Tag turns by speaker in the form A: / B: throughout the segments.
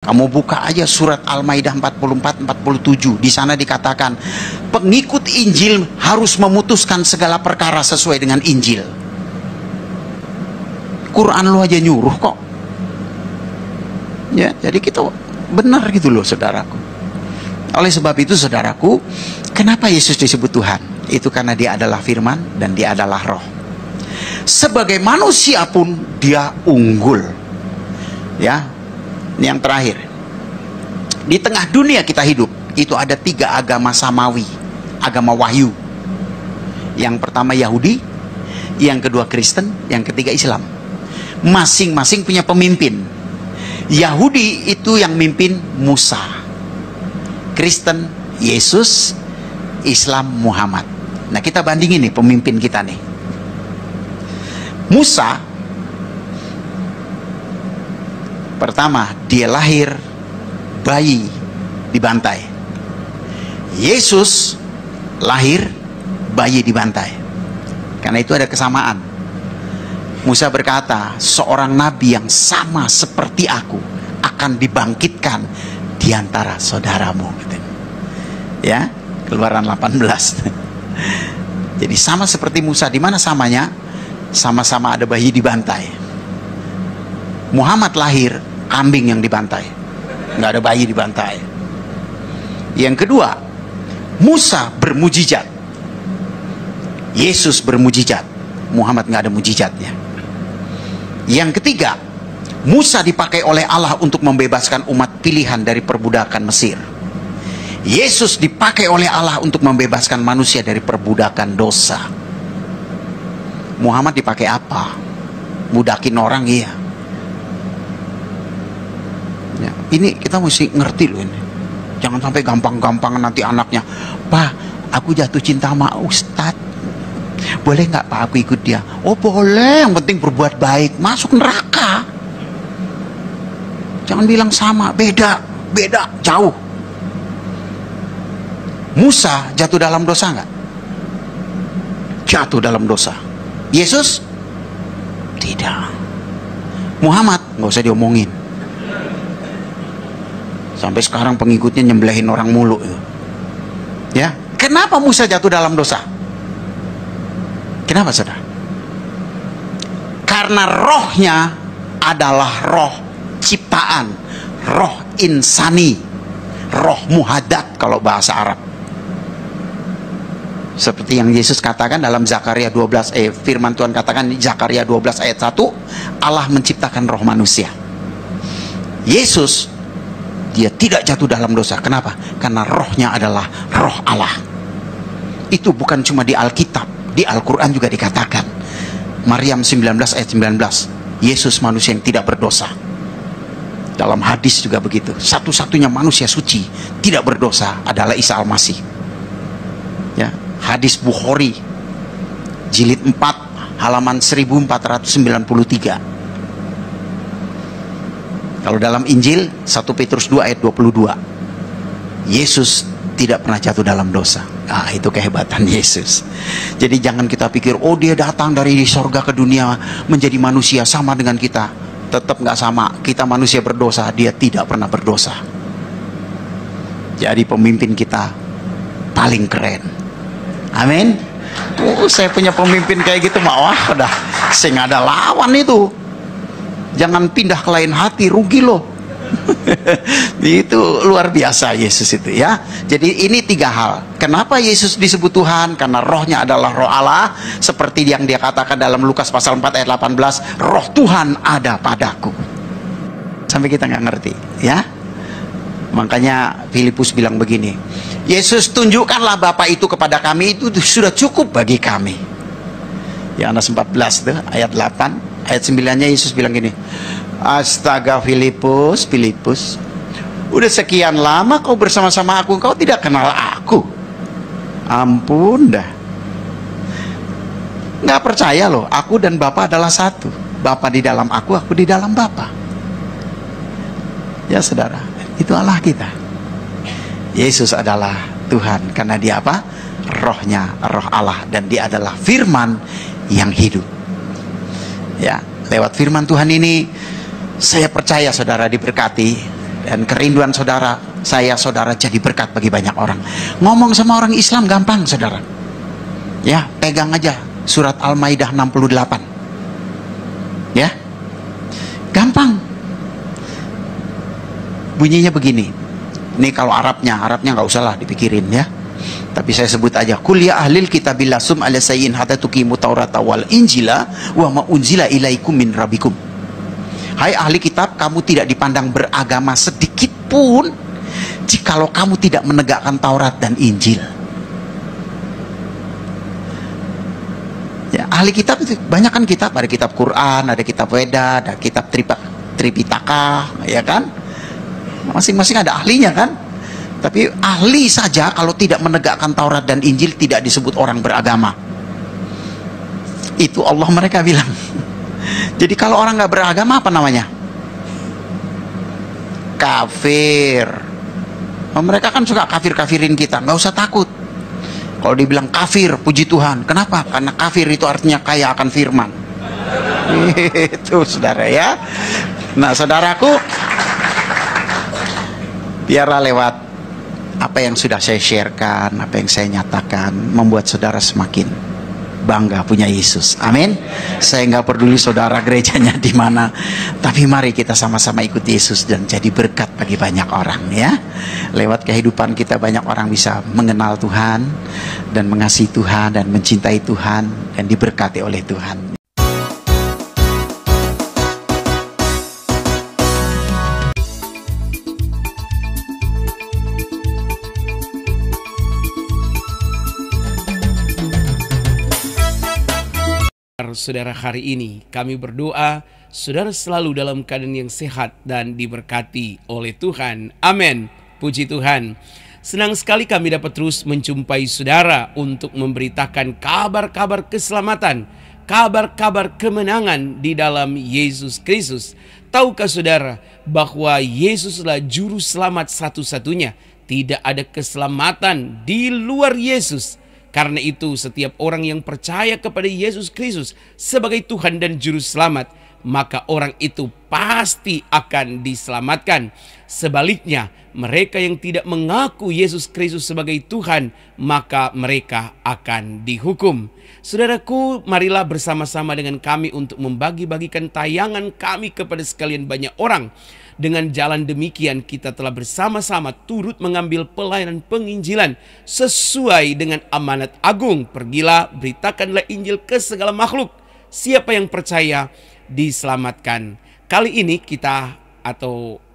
A: Kamu buka aja surat Al-Maidah 44-47. Di sana dikatakan pengikut Injil harus memutuskan segala perkara sesuai dengan Injil. Quran lu aja nyuruh kok. Ya, jadi kita benar gitu loh, saudaraku. Oleh sebab itu, saudaraku, kenapa Yesus disebut Tuhan? Itu karena dia adalah firman dan dia adalah roh. Sebagai manusia pun dia unggul. Ya, ini yang terakhir. Di tengah dunia kita hidup, itu ada 3 agama samawi, agama wahyu. Yang pertama Yahudi, yang kedua Kristen, yang ketiga Islam. Masing-masing punya pemimpin. Yahudi itu yang mimpin Musa, Kristen Yesus, Islam Muhammad. Nah, kita bandingin nih pemimpin kita nih. Musa, pertama dia lahir bayi dibantai. Yesus lahir bayi dibantai. Karena itu ada kesamaan. Musa berkata, seorang nabi yang sama seperti aku akan dibangkitkan di antara saudaramu. Ya, Keluaran 18. Jadi sama seperti Musa. Di mana samanya? Sama-sama ada bayi dibantai. Muhammad lahir kambing yang dibantai, nggak ada bayi dibantai. Yang kedua, Musa bermujizat, Yesus bermujizat, Muhammad nggak ada mujizatnya. Yang ketiga, Musa dipakai oleh Allah untuk membebaskan umat pilihan dari perbudakan Mesir. Yesus dipakai oleh Allah untuk membebaskan manusia dari perbudakan dosa. Muhammad dipakai apa? Budakin orang, iya. Ya, ini kita mesti ngerti loh ini. Jangan sampai gampang-gampangan nanti anaknya, "Pak, aku jatuh cinta sama Ustadz. Boleh nggak Pak aku ikut dia?" "Oh boleh, yang penting berbuat baik." Masuk neraka. Jangan bilang sama, beda, jauh. Musa jatuh dalam dosa nggak? Jatuh dalam dosa. Yesus? Tidak. Muhammad? Nggak usah diomongin. Sampai sekarang pengikutnya nyembelihin orang mulu. Ya, kenapa Musa jatuh dalam dosa? Kenapa, saudara? Karena rohnya adalah roh ciptaan, roh insani, roh muhadat kalau bahasa Arab. Seperti yang Yesus katakan dalam Zakaria 12, firman Tuhan katakan di Zakaria 12 ayat 1, Allah menciptakan roh manusia. Yesus, dia tidak jatuh dalam dosa. Kenapa? Karena rohnya adalah roh Allah. Itu bukan cuma di Alkitab, di Al-Quran juga dikatakan. Maryam 19 ayat 19, Yesus manusia yang tidak berdosa. Dalam hadis juga begitu. Satu-satunya manusia suci tidak berdosa adalah Isa Al-Masih. Ya, hadis Bukhari jilid 4 halaman 1493. Kalau dalam Injil 1 Petrus 2 ayat 22, Yesus tidak pernah jatuh dalam dosa. Ah, itu kehebatan Yesus. Jadi jangan kita pikir, oh dia datang dari sorga ke dunia menjadi manusia sama dengan kita. Tetap nggak sama. Kita manusia berdosa, dia tidak pernah berdosa. Jadi pemimpin kita paling keren. Amin. Saya punya pemimpin kayak gitu mah, wah udah saya nggak ada lawan itu. Jangan pindah ke lain hati, rugi loh. Itu luar biasa Yesus itu ya. Jadi ini 3 hal. Kenapa Yesus disebut Tuhan? Karena rohnya adalah roh Allah. Seperti yang dia katakan dalam Lukas pasal 4 ayat 18, roh Tuhan ada padaku. Sampai kita nggak ngerti ya. Makanya Filipus bilang begini, Yesus tunjukkanlah Bapa itu kepada kami, itu sudah cukup bagi kami. Yohanes 14 tuh, ayat 8, ayat 9-nya Yesus bilang gini, astaga Filipus, udah sekian lama kau bersama-sama aku, kau tidak kenal aku. Ampun dah. Nggak percaya loh, aku dan Bapa adalah satu. Bapa di dalam aku di dalam Bapa. Ya saudara, itu Allah kita. Yesus adalah Tuhan karena dia apa? Rohnya, roh Allah, dan dia adalah firman yang hidup. Ya, lewat firman Tuhan ini saya percaya saudara diberkati. Dan kerinduan saudara, saudara jadi berkat bagi banyak orang. Ngomong sama orang Islam gampang, saudara. Ya, pegang aja surat Al-Maidah 68. Ya, gampang. Bunyinya begini. Ini kalau Arabnya nggak usah lah dipikirin ya. Tapi saya sebut aja. Kul ya ahlil kitabil lasum ala sayyin hatta tuqimu taurata wal injila wa ma unzila ilaikum min rabbikum. Hai ahli kitab, kamu tidak dipandang beragama sedikit pun jikalau kamu tidak menegakkan Taurat dan Injil. Ya, ahli kitab itu banyak kan kitab, ada kitab Quran, ada kitab Weda, ada kitab Tripitaka, ya kan? Masing-masing ada ahlinya kan? Tapi ahli saja kalau tidak menegakkan Taurat dan Injil tidak disebut orang beragama. Itu Allah mereka bilang. Jadi kalau orang nggak beragama apa namanya? Kafir. Mereka kan suka kafir-kafirin kita. Nggak usah takut. Kalau dibilang kafir, puji Tuhan. Kenapa? Karena kafir itu artinya kaya akan firman. Itu saudara ya. Nah saudaraku, biarlah lewat apa yang sudah saya sharekan, apa yang saya nyatakan, membuat saudara semakin bangga punya Yesus. Amin. Saya nggak peduli saudara gerejanya di mana, tapi mari kita sama-sama ikut Yesus dan jadi berkat bagi banyak orang ya. Lewat kehidupan kita banyak orang bisa mengenal Tuhan dan mengasihi Tuhan dan mencintai Tuhan dan diberkati oleh Tuhan.
B: Saudara, hari ini kami berdoa saudara selalu dalam keadaan yang sehat dan diberkati oleh Tuhan. Amin. Puji Tuhan. Senang sekali kami dapat terus menjumpai saudara untuk memberitakan kabar-kabar keselamatan, kabar-kabar kemenangan di dalam Yesus Kristus. Tahukah saudara bahwa Yesuslah juru selamat satu-satunya? Tidak ada keselamatan di luar Yesus. Karena itu setiap orang yang percaya kepada Yesus Kristus sebagai Tuhan dan Juru Selamat, maka orang itu pasti akan diselamatkan. Sebaliknya, mereka yang tidak mengaku Yesus Kristus sebagai Tuhan, maka mereka akan dihukum. Saudaraku, marilah bersama-sama dengan kami untuk membagi-bagikan tayangan kami kepada sekalian banyak orang. Dengan jalan demikian kita telah bersama-sama turut mengambil pelayanan penginjilan sesuai dengan amanat agung. Pergilah, beritakanlah Injil ke segala makhluk. Siapa yang percaya diselamatkan. Kali ini kita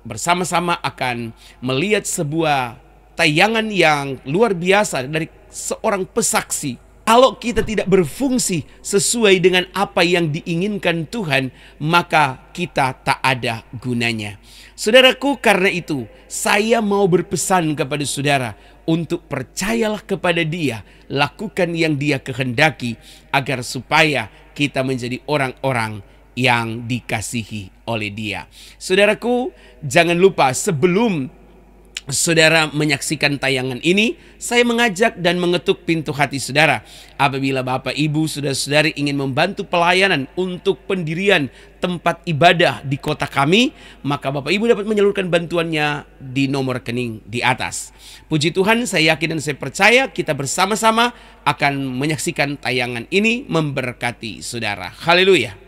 B: bersama-sama akan melihat sebuah tayangan yang luar biasa dari seorang pesaksi. Kalau kita tidak berfungsi sesuai dengan apa yang diinginkan Tuhan, maka kita tak ada gunanya. Saudaraku, karena itu saya mau berpesan kepada saudara untuk percayalah kepada Dia, lakukan yang Dia kehendaki agar supaya kita menjadi orang-orang yang dikasihi oleh Dia. Saudaraku, jangan lupa sebelum saudara menyaksikan tayangan ini, saya mengajak dan mengetuk pintu hati saudara. Apabila Bapak, Ibu, saudara-saudari ingin membantu pelayanan untuk pendirian tempat ibadah di kota kami, maka Bapak Ibu dapat menyalurkan bantuannya di nomor rekening di atas. Puji Tuhan, saya yakin dan saya percaya kita bersama-sama akan menyaksikan tayangan ini memberkati saudara. Haleluya.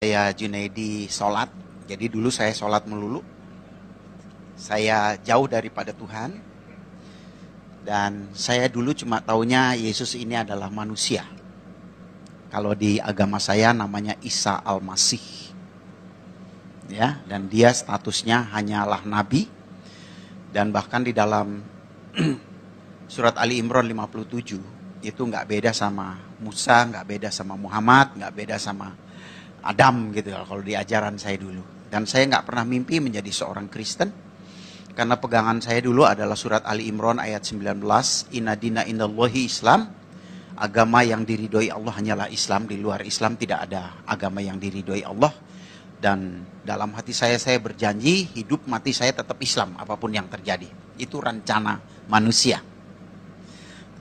A: Saya Junaidi sholat, jadi dulu saya sholat melulu. Saya jauh daripada Tuhan. Dan saya dulu cuma taunya Yesus ini adalah manusia. Kalau di agama saya namanya Isa Al-Masih. Ya, dan dia statusnya hanyalah nabi. Dan bahkan di dalam surat Ali Imran 57, itu nggak beda sama Musa, nggak beda sama Muhammad, nggak beda sama Adam gitu ya, kalau di ajaran saya dulu. Dan saya nggak pernah mimpi menjadi seorang Kristen, karena pegangan saya dulu adalah surat Ali Imran ayat 19, Inna dina indallahi Islam, agama yang diridhoi Allah hanyalah Islam, di luar Islam tidak ada agama yang diridhoi Allah. Dan dalam hati saya berjanji hidup mati saya tetap Islam apapun yang terjadi. Itu rencana manusia.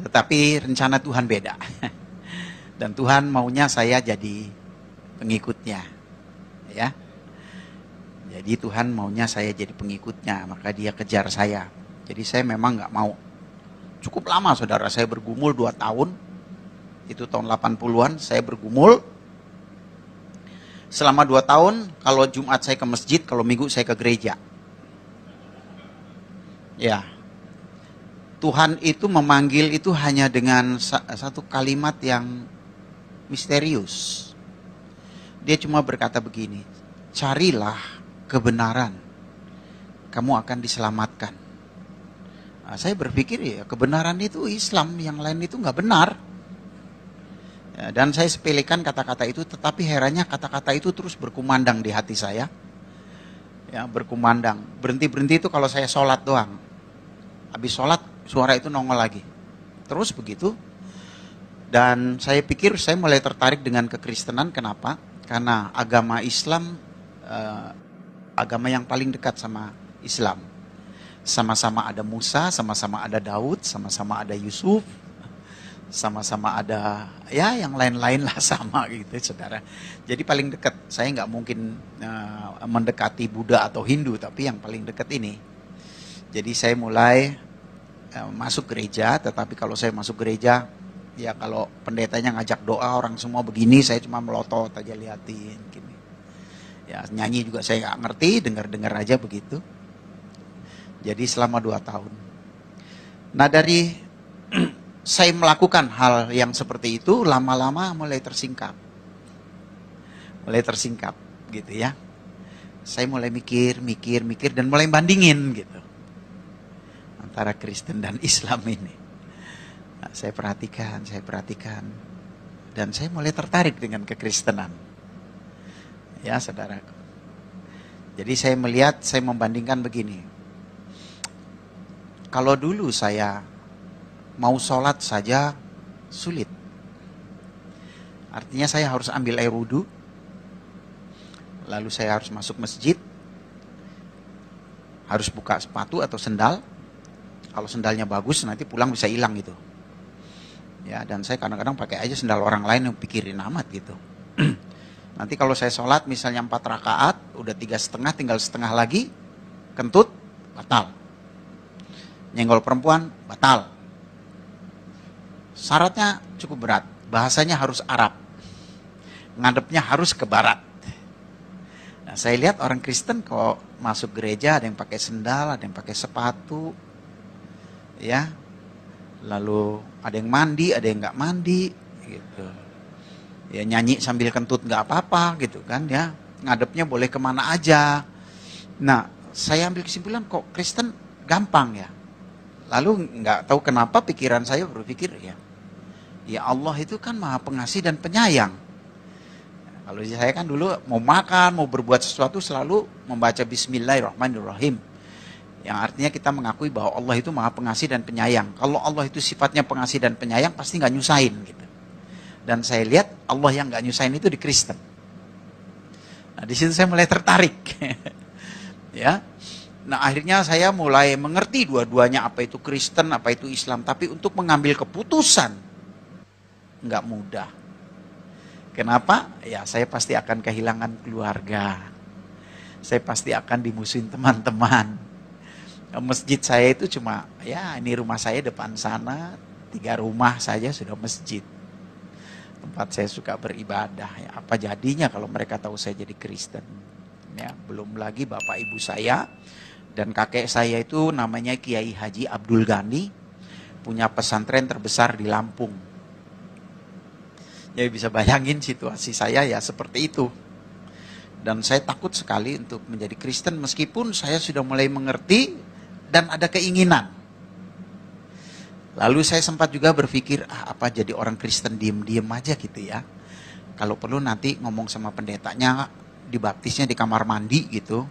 A: Tetapi rencana Tuhan beda. Dan Tuhan maunya saya jadi pengikutnya. Ya. Jadi Tuhan maunya saya jadi pengikutnya, maka dia kejar saya. Jadi saya memang nggak mau. Cukup lama saudara, saya bergumul 2 tahun. Itu tahun 80-an saya bergumul. Selama 2 tahun, kalau Jumat saya ke masjid, kalau Minggu saya ke gereja. Ya. Tuhan itu memanggil itu hanya dengan satu kalimat yang misterius. Dia cuma berkata begini, carilah kebenaran, kamu akan diselamatkan. Nah, saya berpikir ya kebenaran itu Islam, yang lain itu nggak benar. Ya, dan saya sepelekan kata-kata itu, tetapi herannya kata-kata itu terus berkumandang di hati saya. Ya, berkumandang. Berhenti-berhenti itu kalau saya sholat doang. Habis sholat, suara itu nongol lagi. Terus begitu. Dan saya pikir saya mulai tertarik dengan kekristenan. Kenapa? Karena agama Islam, agama yang paling dekat sama Islam. Sama-sama ada Musa, sama-sama ada Daud, sama-sama ada Yusuf. Sama-sama ada ya yang lain-lain lah sama gitu saudara. Jadi paling dekat, saya nggak mungkin mendekati Buddha atau Hindu, tapi yang paling dekat ini. Jadi saya mulai masuk gereja, tetapi kalau saya masuk gereja, ya kalau pendetanya ngajak doa orang semua begini, saya cuma melotot aja liatin gini. Ya nyanyi juga saya nggak ngerti, dengar-dengar aja begitu. Jadi selama 2 tahun. Nah dari saya melakukan hal yang seperti itu, lama-lama mulai tersingkap. Mulai tersingkap gitu ya. Saya mulai mikir dan mulai bandingin gitu. Antara Kristen dan Islam ini. Nah, saya perhatikan. Dan saya mulai tertarik dengan kekristenan. Ya saudaraku. Jadi saya melihat, saya membandingkan begini. Kalau dulu saya mau sholat saja sulit. Artinya saya harus ambil air wudhu. Lalu saya harus masuk masjid. Harus buka sepatu atau sendal. Kalau sendalnya bagus nanti pulang bisa hilang gitu. Ya, dan saya kadang-kadang pakai aja sendal orang lain yang pikirin amat gitu. Nanti kalau saya sholat misalnya 4 rakaat, udah 3,5 tinggal setengah lagi, kentut, batal. Nyenggol perempuan, batal. Syaratnya cukup berat, bahasanya harus Arab, ngadepnya harus ke barat. Nah, saya lihat orang Kristen kok masuk gereja ada yang pakai sendal, ada yang pakai sepatu, ya, lalu ada yang mandi, ada yang nggak mandi, gitu. Ya nyanyi sambil kentut nggak apa-apa, gitu kan, ya, ngadepnya boleh kemana aja. Nah, saya ambil kesimpulan kok Kristen gampang ya. Lalu nggak tahu kenapa pikiran saya berpikir ya Allah itu kan Maha Pengasih dan Penyayang. Kalau saya kan dulu mau makan, mau berbuat sesuatu selalu membaca Bismillahirrahmanirrahim. Yang artinya kita mengakui bahwa Allah itu Maha Pengasih dan Penyayang. Kalau Allah itu sifatnya pengasih dan penyayang pasti nggak nyusahin gitu. Dan saya lihat Allah yang nggak nyusahin itu di Kristen. Nah di situ saya mulai tertarik. Ya. Nah akhirnya saya mulai mengerti dua-duanya, apa itu Kristen, apa itu Islam. Tapi untuk mengambil keputusan nggak mudah. Kenapa? Ya saya pasti akan kehilangan keluarga. Saya pasti akan dimusuhin teman-teman. Masjid saya itu cuma, ya ini rumah saya depan sana, 3 rumah saja sudah masjid. Tempat saya suka beribadah. Ya, apa jadinya kalau mereka tahu saya jadi Kristen? Ya, belum lagi bapak ibu saya. Dan kakek saya itu namanya Kiai Haji Abdul Ghani, punya pesantren terbesar di Lampung. Jadi bisa bayangin situasi saya ya seperti itu. Dan saya takut sekali untuk menjadi Kristen meskipun saya sudah mulai mengerti dan ada keinginan. Lalu saya sempat juga berpikir, apa jadi orang Kristen diem-diem aja gitu ya. Kalau perlu nanti ngomong sama pendetanya, dibaptisnya di kamar mandi gitu.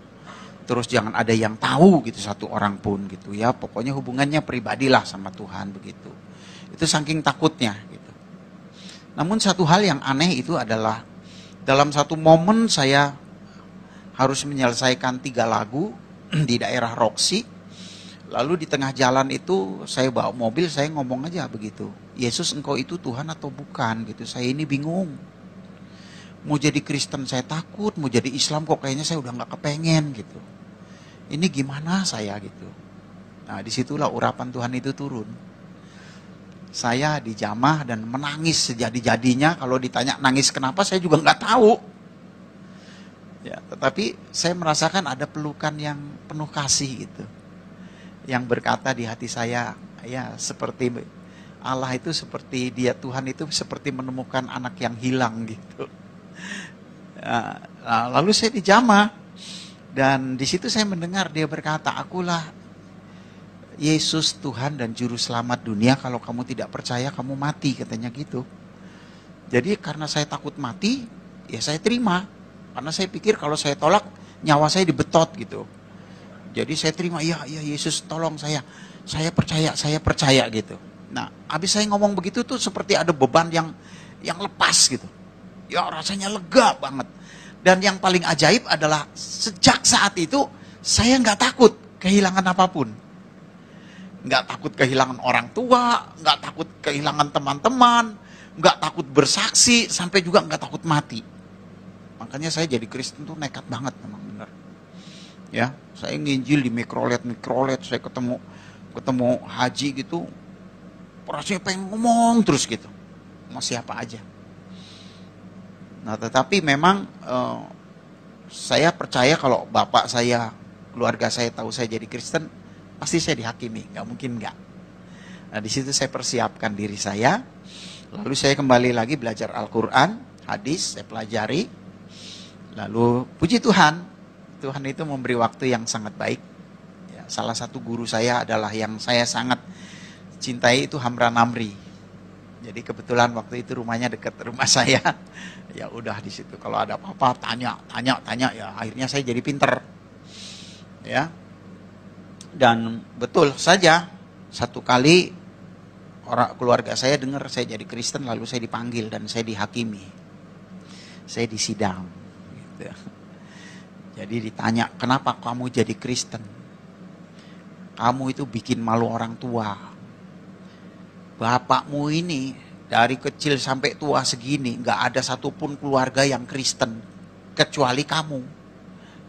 A: Terus jangan ada yang tahu gitu, 1 orang pun gitu ya. Pokoknya hubungannya pribadilah sama Tuhan begitu. Itu saking takutnya gitu. Namun satu hal yang aneh itu adalah dalam satu momen saya harus menyelesaikan 3 lagu di daerah Roxy. Lalu di tengah jalan itu saya bawa mobil, saya ngomong aja begitu. Yesus, engkau itu Tuhan atau bukan gitu. Saya ini bingung. Mau jadi Kristen saya takut, mau jadi Islam kok kayaknya saya udah gak kepengen gitu. Ini gimana saya gitu. Nah disitulah urapan Tuhan itu turun. Saya dijamah dan menangis sejadi-jadinya. Kalau ditanya nangis kenapa saya juga gak tahu. Ya, tetapi saya merasakan ada pelukan yang penuh kasih gitu. Yang berkata di hati saya, ya seperti Allah itu seperti dia, Tuhan itu seperti menemukan anak yang hilang gitu. Nah, lalu saya dijamah dan di situ saya mendengar dia berkata, akulah Yesus Tuhan dan Juru Selamat dunia, kalau kamu tidak percaya kamu mati, katanya gitu. Jadi karena saya takut mati, ya saya terima. Karena saya pikir kalau saya tolak, nyawa saya dibetot gitu. Jadi saya terima, ya Yesus tolong saya percaya gitu. Nah, habis saya ngomong begitu tuh seperti ada beban yang lepas gitu. Ya rasanya lega banget. Dan yang paling ajaib adalah sejak saat itu saya nggak takut kehilangan apapun. Nggak takut kehilangan orang tua, nggak takut kehilangan teman-teman, nggak takut bersaksi, sampai juga nggak takut mati. Makanya saya jadi Kristen tuh nekat banget memang benar. Ya, saya nginjil di mikrolet, saya ketemu haji gitu, rasanya pengen ngomong terus gitu, sama siapa aja. Nah, tetapi memang saya percaya kalau bapak saya, keluarga saya tahu saya jadi Kristen, pasti saya dihakimi, nggak mungkin nggak. Nah, di situ saya persiapkan diri saya, lalu saya kembali lagi belajar Al-Quran, hadis, saya pelajari, lalu puji Tuhan. Tuhan itu memberi waktu yang sangat baik. Ya, salah satu guru saya adalah yang saya sangat cintai itu Hamra Namri. Jadi kebetulan waktu itu rumahnya dekat rumah saya. Ya udah di situ kalau ada apa-apa tanya ya akhirnya saya jadi pinter. Ya. Dan betul saja satu kali orang keluarga saya dengar saya jadi Kristen lalu saya dipanggil dan saya dihakimi. Saya disidang gitu. Jadi ditanya, kenapa kamu jadi Kristen? Kamu itu bikin malu orang tua. Bapakmu ini dari kecil sampai tua segini, gak ada satupun keluarga yang Kristen. Kecuali kamu.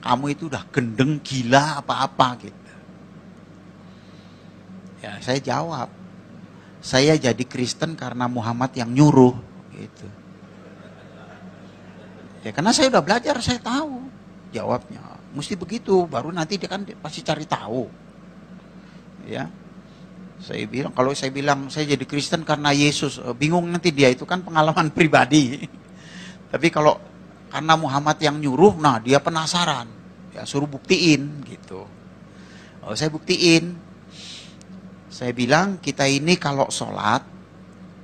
A: Kamu itu udah gendeng, gila, apa-apa gitu. Ya saya jawab, saya jadi Kristen karena Muhammad yang nyuruh gitu. Ya karena saya udah belajar, saya tahu. Jawabnya, mesti begitu, baru nanti dia kan pasti cari tahu. Ya, saya bilang, kalau saya bilang saya jadi Kristen karena Yesus, bingung nanti dia, itu kan pengalaman pribadi. Tapi kalau karena Muhammad yang nyuruh, nah dia penasaran, ya suruh buktiin gitu. Oh, saya buktiin, saya bilang kita ini kalau sholat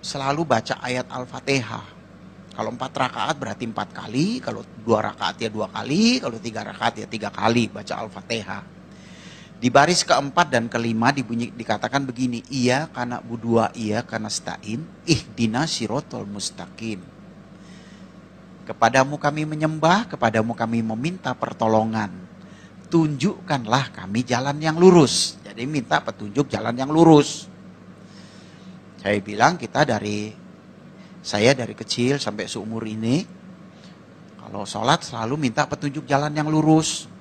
A: selalu baca ayat Al-Fatihah. Kalau 4 rakaat berarti 4 kali, kalau 2 rakaat ya 2 kali, kalau 3 rakaat ya 3 kali baca Al-Fatihah. Di baris keempat dan kelima dikatakan begini, iya kana budua iya kana stain, ihdina sirotol mustaqim. Kepadamu kami menyembah, kepadamu kami meminta pertolongan. Tunjukkanlah kami jalan yang lurus. Jadi minta petunjuk jalan yang lurus. Saya bilang saya dari kecil sampai seumur ini, kalau sholat selalu minta petunjuk jalan yang lurus.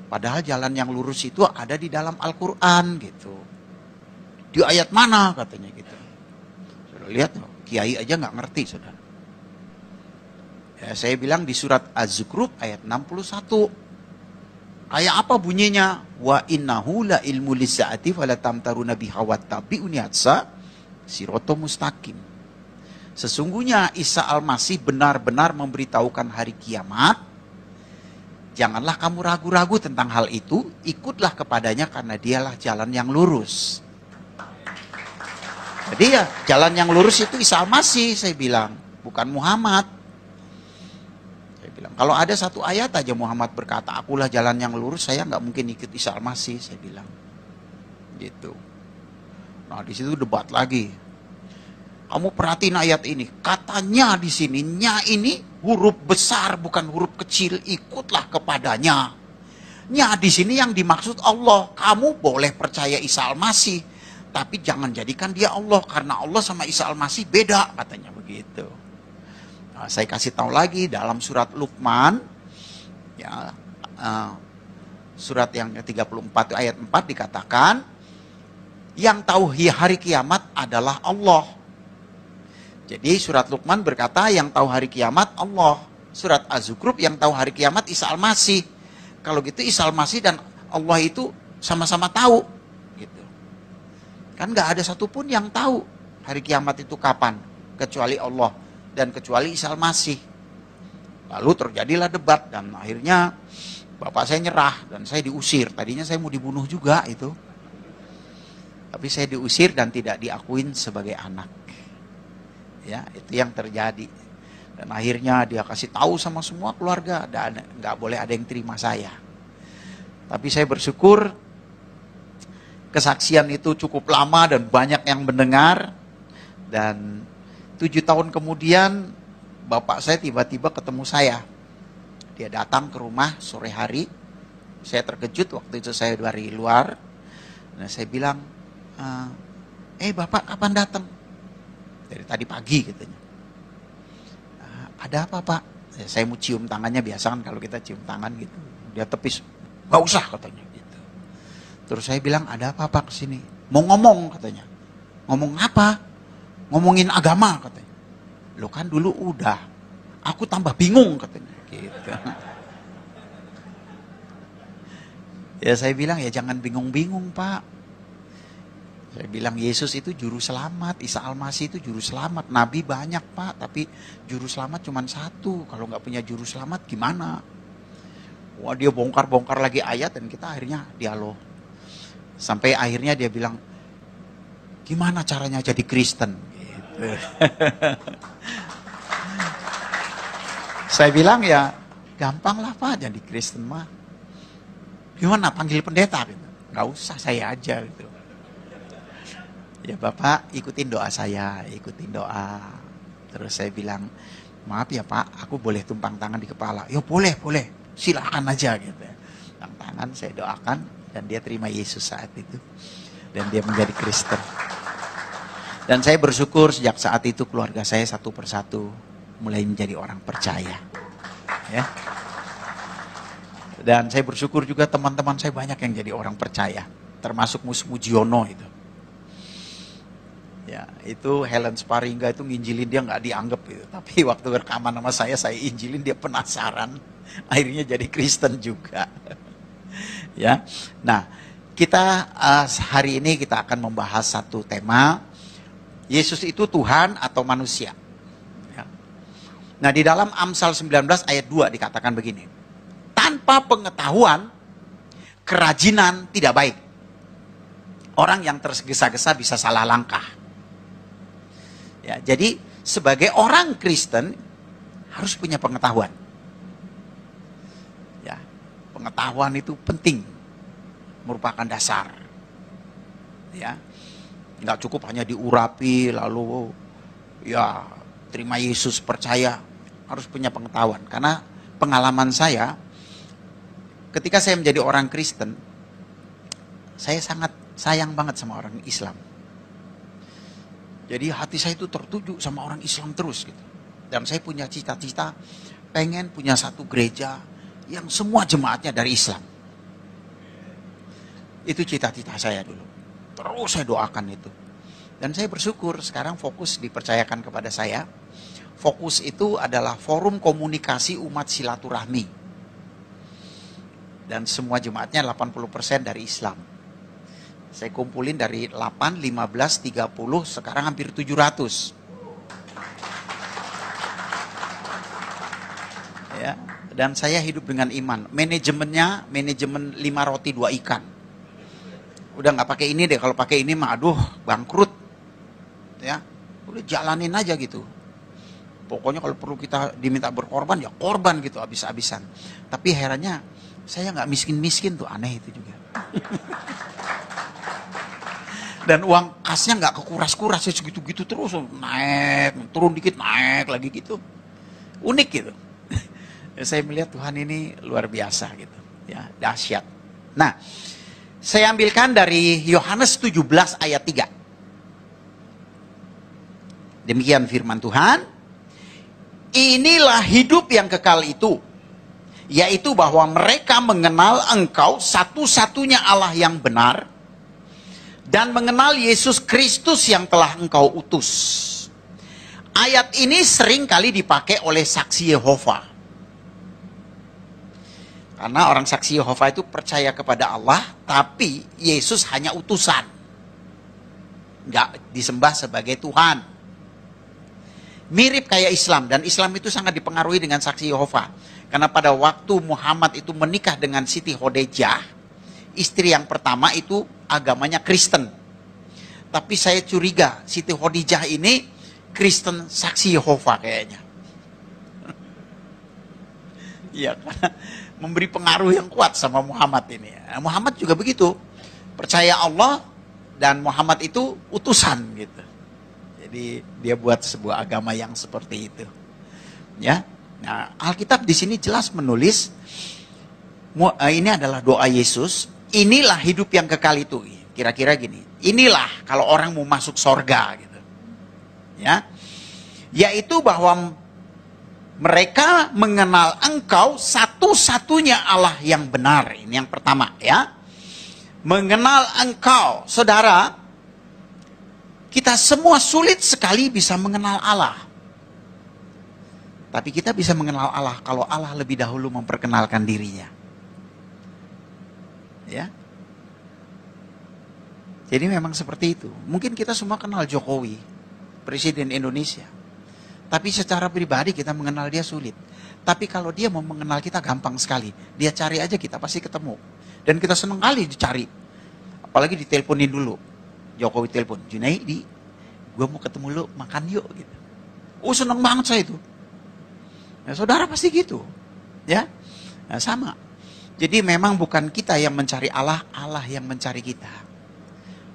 A: Padahal jalan yang lurus itu ada di dalam Al-Quran gitu. Di ayat mana katanya gitu. Sudah lihat, kiai aja nggak ngerti saudara. Ya, saya bilang di surat Az-Zukhruf ayat 61. Ayat apa bunyinya? Wa innahu la ilmu lizza'ati fala tamtaruna biha wattabi'uni hatsa sirata mustaqim. Sesungguhnya Isa Al-Masih benar-benar memberitahukan hari kiamat. Janganlah kamu ragu-ragu tentang hal itu, ikutlah kepadanya karena dialah jalan yang lurus. Jadi ya jalan yang lurus itu Isa Al-Masih, saya bilang, bukan Muhammad. Saya bilang, kalau ada satu ayat aja Muhammad berkata, akulah jalan yang lurus, saya nggak mungkin ikut Isa Al-Masih, saya bilang. Gitu. Nah di situ debat lagi. Kamu perhatiin ayat ini. Katanya di sini, nya ini huruf besar bukan huruf kecil. Ikutlah kepadanya. Nya di sini yang dimaksud Allah. Kamu boleh percaya Isa Al-Masih, tapi jangan jadikan dia Allah, karena Allah sama Isa Al-Masih beda, katanya begitu. Nah, saya kasih tahu lagi dalam surat Luqman, ya, surat yang ke-34 ayat 4 dikatakan, yang tahu hari kiamat adalah Allah. Jadi surat Luqman berkata yang tahu hari kiamat Allah. Surat Az-Zukhruf yang tahu hari kiamat Isa Al-Masih. Kalau gitu Isa Al-Masih dan Allah itu sama-sama tahu. Gitu. Kan gak ada satupun yang tahu hari kiamat itu kapan. Kecuali Allah dan kecuali Isa Al-Masih. Lalu terjadilah debat dan akhirnya bapak saya nyerah dan saya diusir. Tadinya saya mau dibunuh juga itu. Tapi saya diusir dan tidak diakuin sebagai anak. Ya, itu yang terjadi. Dan akhirnya dia kasih tahu sama semua keluarga, dan nggak boleh ada yang terima saya. Tapi saya bersyukur kesaksian itu cukup lama dan banyak yang mendengar. Dan 7 tahun kemudian bapak saya tiba-tiba ketemu saya. Dia datang ke rumah sore hari. Saya terkejut waktu itu, saya dari luar. Nah, saya bilang, bapak kapan datang? Dari tadi pagi katanya. Ada apa pak? Saya mau cium tangannya, biasa kan kalau kita cium tangan gitu. Dia tepis, gak usah katanya gitu. Terus saya bilang, ada apa pak kesini? Mau ngomong katanya. Ngomong apa? Ngomongin agama katanya. Lo kan dulu udah, aku tambah bingung katanya gitu. Ya saya bilang, ya jangan bingung-bingung pak. Saya bilang Yesus itu juru selamat, Isa Al-Masih itu juru selamat. Nabi banyak pak, tapi juru selamat cuma satu. Kalau nggak punya juru selamat gimana? Wah dia bongkar-bongkar lagi ayat dan kita akhirnya dialog. Sampai akhirnya dia bilang, gimana caranya jadi Kristen? Gitu. Saya bilang ya gampang lah pak jadi Kristen mah. Gimana panggil pendeta? Gitu. Nggak usah, saya aja gitu. Ya bapak ikutin doa saya, ikutin doa. Terus saya bilang, maaf ya pak, aku boleh tumpang tangan di kepala? Ya boleh, silakan aja gitu. Tumpang tangan, saya doakan dan dia terima Yesus saat itu. Dan dia menjadi Kristen. Dan saya bersyukur sejak saat itu keluarga saya satu persatu mulai menjadi orang percaya. Ya. Dan saya bersyukur juga teman-teman saya banyak yang jadi orang percaya. Termasuk Mus Mujiono itu. Ya, itu Helen Sparingga itu nginjilin dia nggak dianggap gitu. Tapi waktu rekaman sama saya injilin, dia penasaran. Akhirnya jadi Kristen juga. Ya. Nah, kita hari ini kita akan membahas satu tema. Yesus itu Tuhan atau manusia? Ya. Nah, di dalam Amsal 19 ayat 2 dikatakan begini. Tanpa pengetahuan, kerajinan tidak baik. Orang yang tergesa-gesa bisa salah langkah. Ya, jadi sebagai orang Kristen harus punya pengetahuan. Ya, pengetahuan itu penting, merupakan dasar. Ya, nggak cukup hanya diurapi lalu ya terima Yesus percaya, harus punya pengetahuan. Karena pengalaman saya, ketika saya menjadi orang Kristen, saya sangat sayang banget sama orang Islam. Jadi hati saya itu tertuju sama orang Islam terus gitu. Dan saya punya cita-cita pengen punya satu gereja yang semua jemaatnya dari Islam. Itu cita-cita saya dulu. Terus saya doakan itu. Dan saya bersyukur sekarang fokus dipercayakan kepada saya. Fokus itu adalah forum komunikasi umat silaturahmi. Dan semua jemaatnya 80% dari Islam. Saya kumpulin dari 8, 15, 30, sekarang hampir 700. Ya, dan saya hidup dengan iman. Manajemennya, manajemen 5 roti 2 ikan. Udah nggak pakai ini deh, kalau pakai ini mah aduh bangkrut. Ya, udah jalanin aja gitu. Pokoknya kalau perlu kita diminta berkorban, ya korban gitu habis-habisan. Tapi herannya, saya nggak miskin-miskin tuh, aneh itu juga. Dan uang kasnya nggak kekuras-kuras, ya segitu-gitu terus, naik, turun dikit, naik lagi gitu. Unik gitu. Saya melihat Tuhan ini luar biasa gitu, ya, dahsyat. Nah, saya ambilkan dari Yohanes 17 ayat 3. Demikian firman Tuhan. Inilah hidup yang kekal itu, yaitu bahwa mereka mengenal Engkau satu-satunya Allah yang benar, dan mengenal Yesus Kristus yang telah Engkau utus. Ayat ini sering kali dipakai oleh saksi Yehova. Karena orang saksi Yehova itu percaya kepada Allah, tapi Yesus hanya utusan. Nggak disembah sebagai Tuhan. Mirip kayak Islam, dan Islam itu sangat dipengaruhi dengan saksi Yehova. Karena pada waktu Muhammad itu menikah dengan Siti Khadijah, istri yang pertama itu agamanya Kristen. Tapi saya curiga Siti Khadijah ini Kristen saksi Yehova kayaknya. Iya, karena memberi pengaruh yang kuat sama Muhammad ini. Muhammad juga begitu. Percaya Allah dan Muhammad itu utusan gitu. Jadi dia buat sebuah agama yang seperti itu. Ya. Nah, Alkitab di sini jelas menulis ini adalah doa Yesus. Inilah hidup yang kekal itu. Kira-kira gini. Inilah kalau orang mau masuk sorga gitu. Ya. Yaitu bahwa mereka mengenal Engkau satu-satunya Allah yang benar. Ini yang pertama, ya. Mengenal Engkau, saudara. Kita semua sulit sekali bisa mengenal Allah. Tapi kita bisa mengenal Allah kalau Allah lebih dahulu memperkenalkan dirinya. Ya. Jadi memang seperti itu. Mungkin kita semua kenal Jokowi, Presiden Indonesia. Tapi secara pribadi kita mengenal dia sulit. Tapi kalau dia mau mengenal kita gampang sekali. Dia cari aja kita pasti ketemu. Dan kita senang kali dicari. Apalagi diteleponin dulu. Jokowi telepon, Junaidi, gue mau ketemu lu, makan yuk gitu. Oh, seneng banget saya itu. Ya, saudara pasti gitu. Ya. Nah, sama. Jadi memang bukan kita yang mencari Allah, Allah yang mencari kita.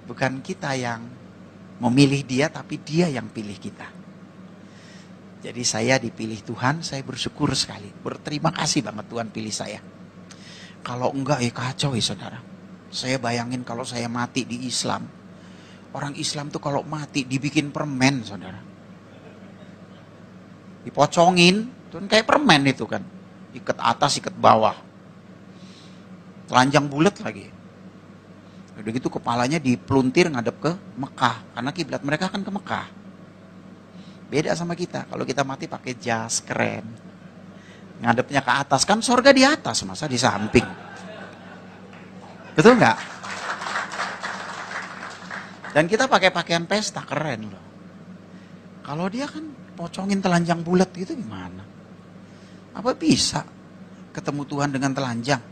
A: Bukan kita yang memilih dia, tapi dia yang pilih kita. Jadi saya dipilih Tuhan, saya bersyukur sekali. Berterima kasih banget Tuhan pilih saya. Kalau enggak ya kacau ya saudara. Saya bayangin kalau saya mati di Islam. Orang Islam tuh kalau mati dibikin permen saudara. Dipocongin, tuh kayak permen itu kan. Ikat atas, ikat bawah. Telanjang bulat lagi. Udah gitu kepalanya dipeluntir ngadep ke Mekah. Karena kiblat mereka kan ke Mekah. Beda sama kita. Kalau kita mati pakai jas keren. Ngadepnya ke atas. Kan sorga di atas, masa di samping. Betul nggak? Dan kita pakai pakaian pesta, keren loh. Kalau dia kan pocongin telanjang bulat gitu gimana? Apa bisa ketemu Tuhan dengan telanjang?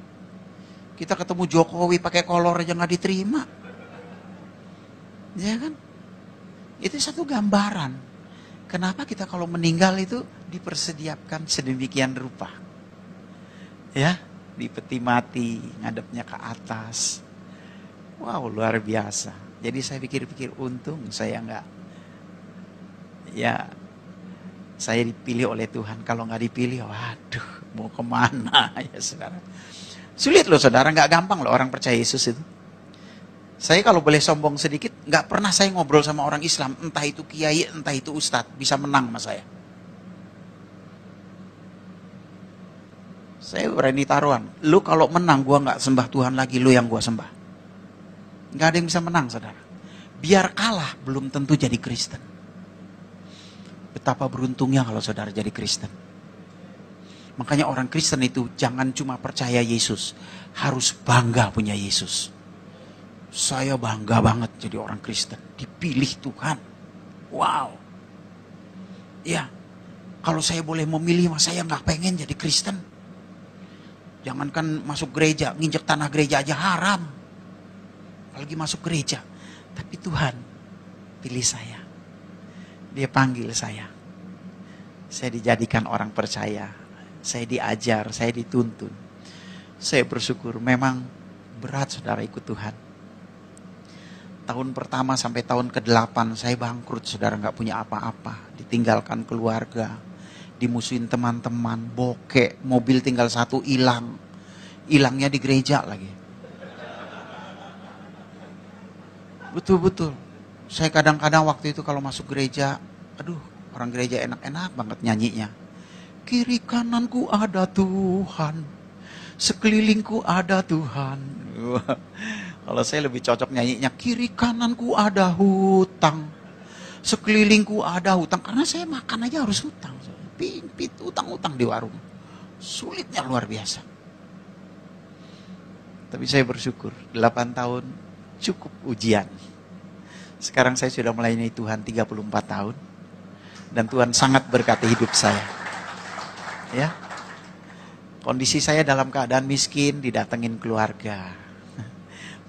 A: Kita ketemu Jokowi pakai kolor aja nggak diterima. Ya kan? Itu satu gambaran. Kenapa kita kalau meninggal itu dipersediakan sedemikian rupa. Ya, di peti mati, ngadepnya ke atas. Wow, luar biasa. Jadi saya pikir-pikir untung saya nggak, ya saya dipilih oleh Tuhan. Kalau nggak dipilih, waduh mau kemana ya saudara. Sulit loh saudara, nggak gampang loh orang percaya Yesus itu. Saya kalau boleh sombong sedikit, nggak pernah saya ngobrol sama orang Islam, entah itu kiai, entah itu ustadz, bisa menang sama saya. Saya berani taruhan, lu kalau menang gua nggak sembah Tuhan lagi, lu yang gua sembah. Nggak ada yang bisa menang saudara. Biar kalah belum tentu jadi Kristen. Betapa beruntungnya kalau saudara jadi Kristen. Makanya orang Kristen itu jangan cuma percaya Yesus. Harus bangga punya Yesus. Saya bangga banget jadi orang Kristen. Dipilih Tuhan. Wow. Ya. Kalau saya boleh memilih, saya nggak pengen jadi Kristen. Jangankan masuk gereja, nginjek tanah gereja aja haram. Apalagi masuk gereja. Tapi Tuhan pilih saya. Dia panggil saya. Saya dijadikan orang percaya. Saya diajar, saya dituntun. Saya bersyukur. Memang berat saudara ikut Tuhan. Tahun pertama sampai tahun ke-8 saya bangkrut, saudara, nggak punya apa-apa. Ditinggalkan keluarga, dimusuhin teman-teman, bokek, mobil tinggal satu hilang. Hilangnya di gereja lagi. Betul-betul. Saya kadang-kadang waktu itu kalau masuk gereja, aduh, orang gereja enak-enak banget nyanyinya. Kiri kananku ada Tuhan, sekelilingku ada Tuhan. Kalau saya lebih cocok nyanyinya, kiri kananku ada hutang, sekelilingku ada hutang. Karena saya makan aja harus hutang. Utang-utang di warung. Sulitnya luar biasa. Tapi saya bersyukur, 8 tahun cukup ujian. Sekarang saya sudah melayani Tuhan 34 tahun. Dan Tuhan sangat berkati hidup saya. Ya, kondisi saya dalam keadaan miskin, didatengin keluarga.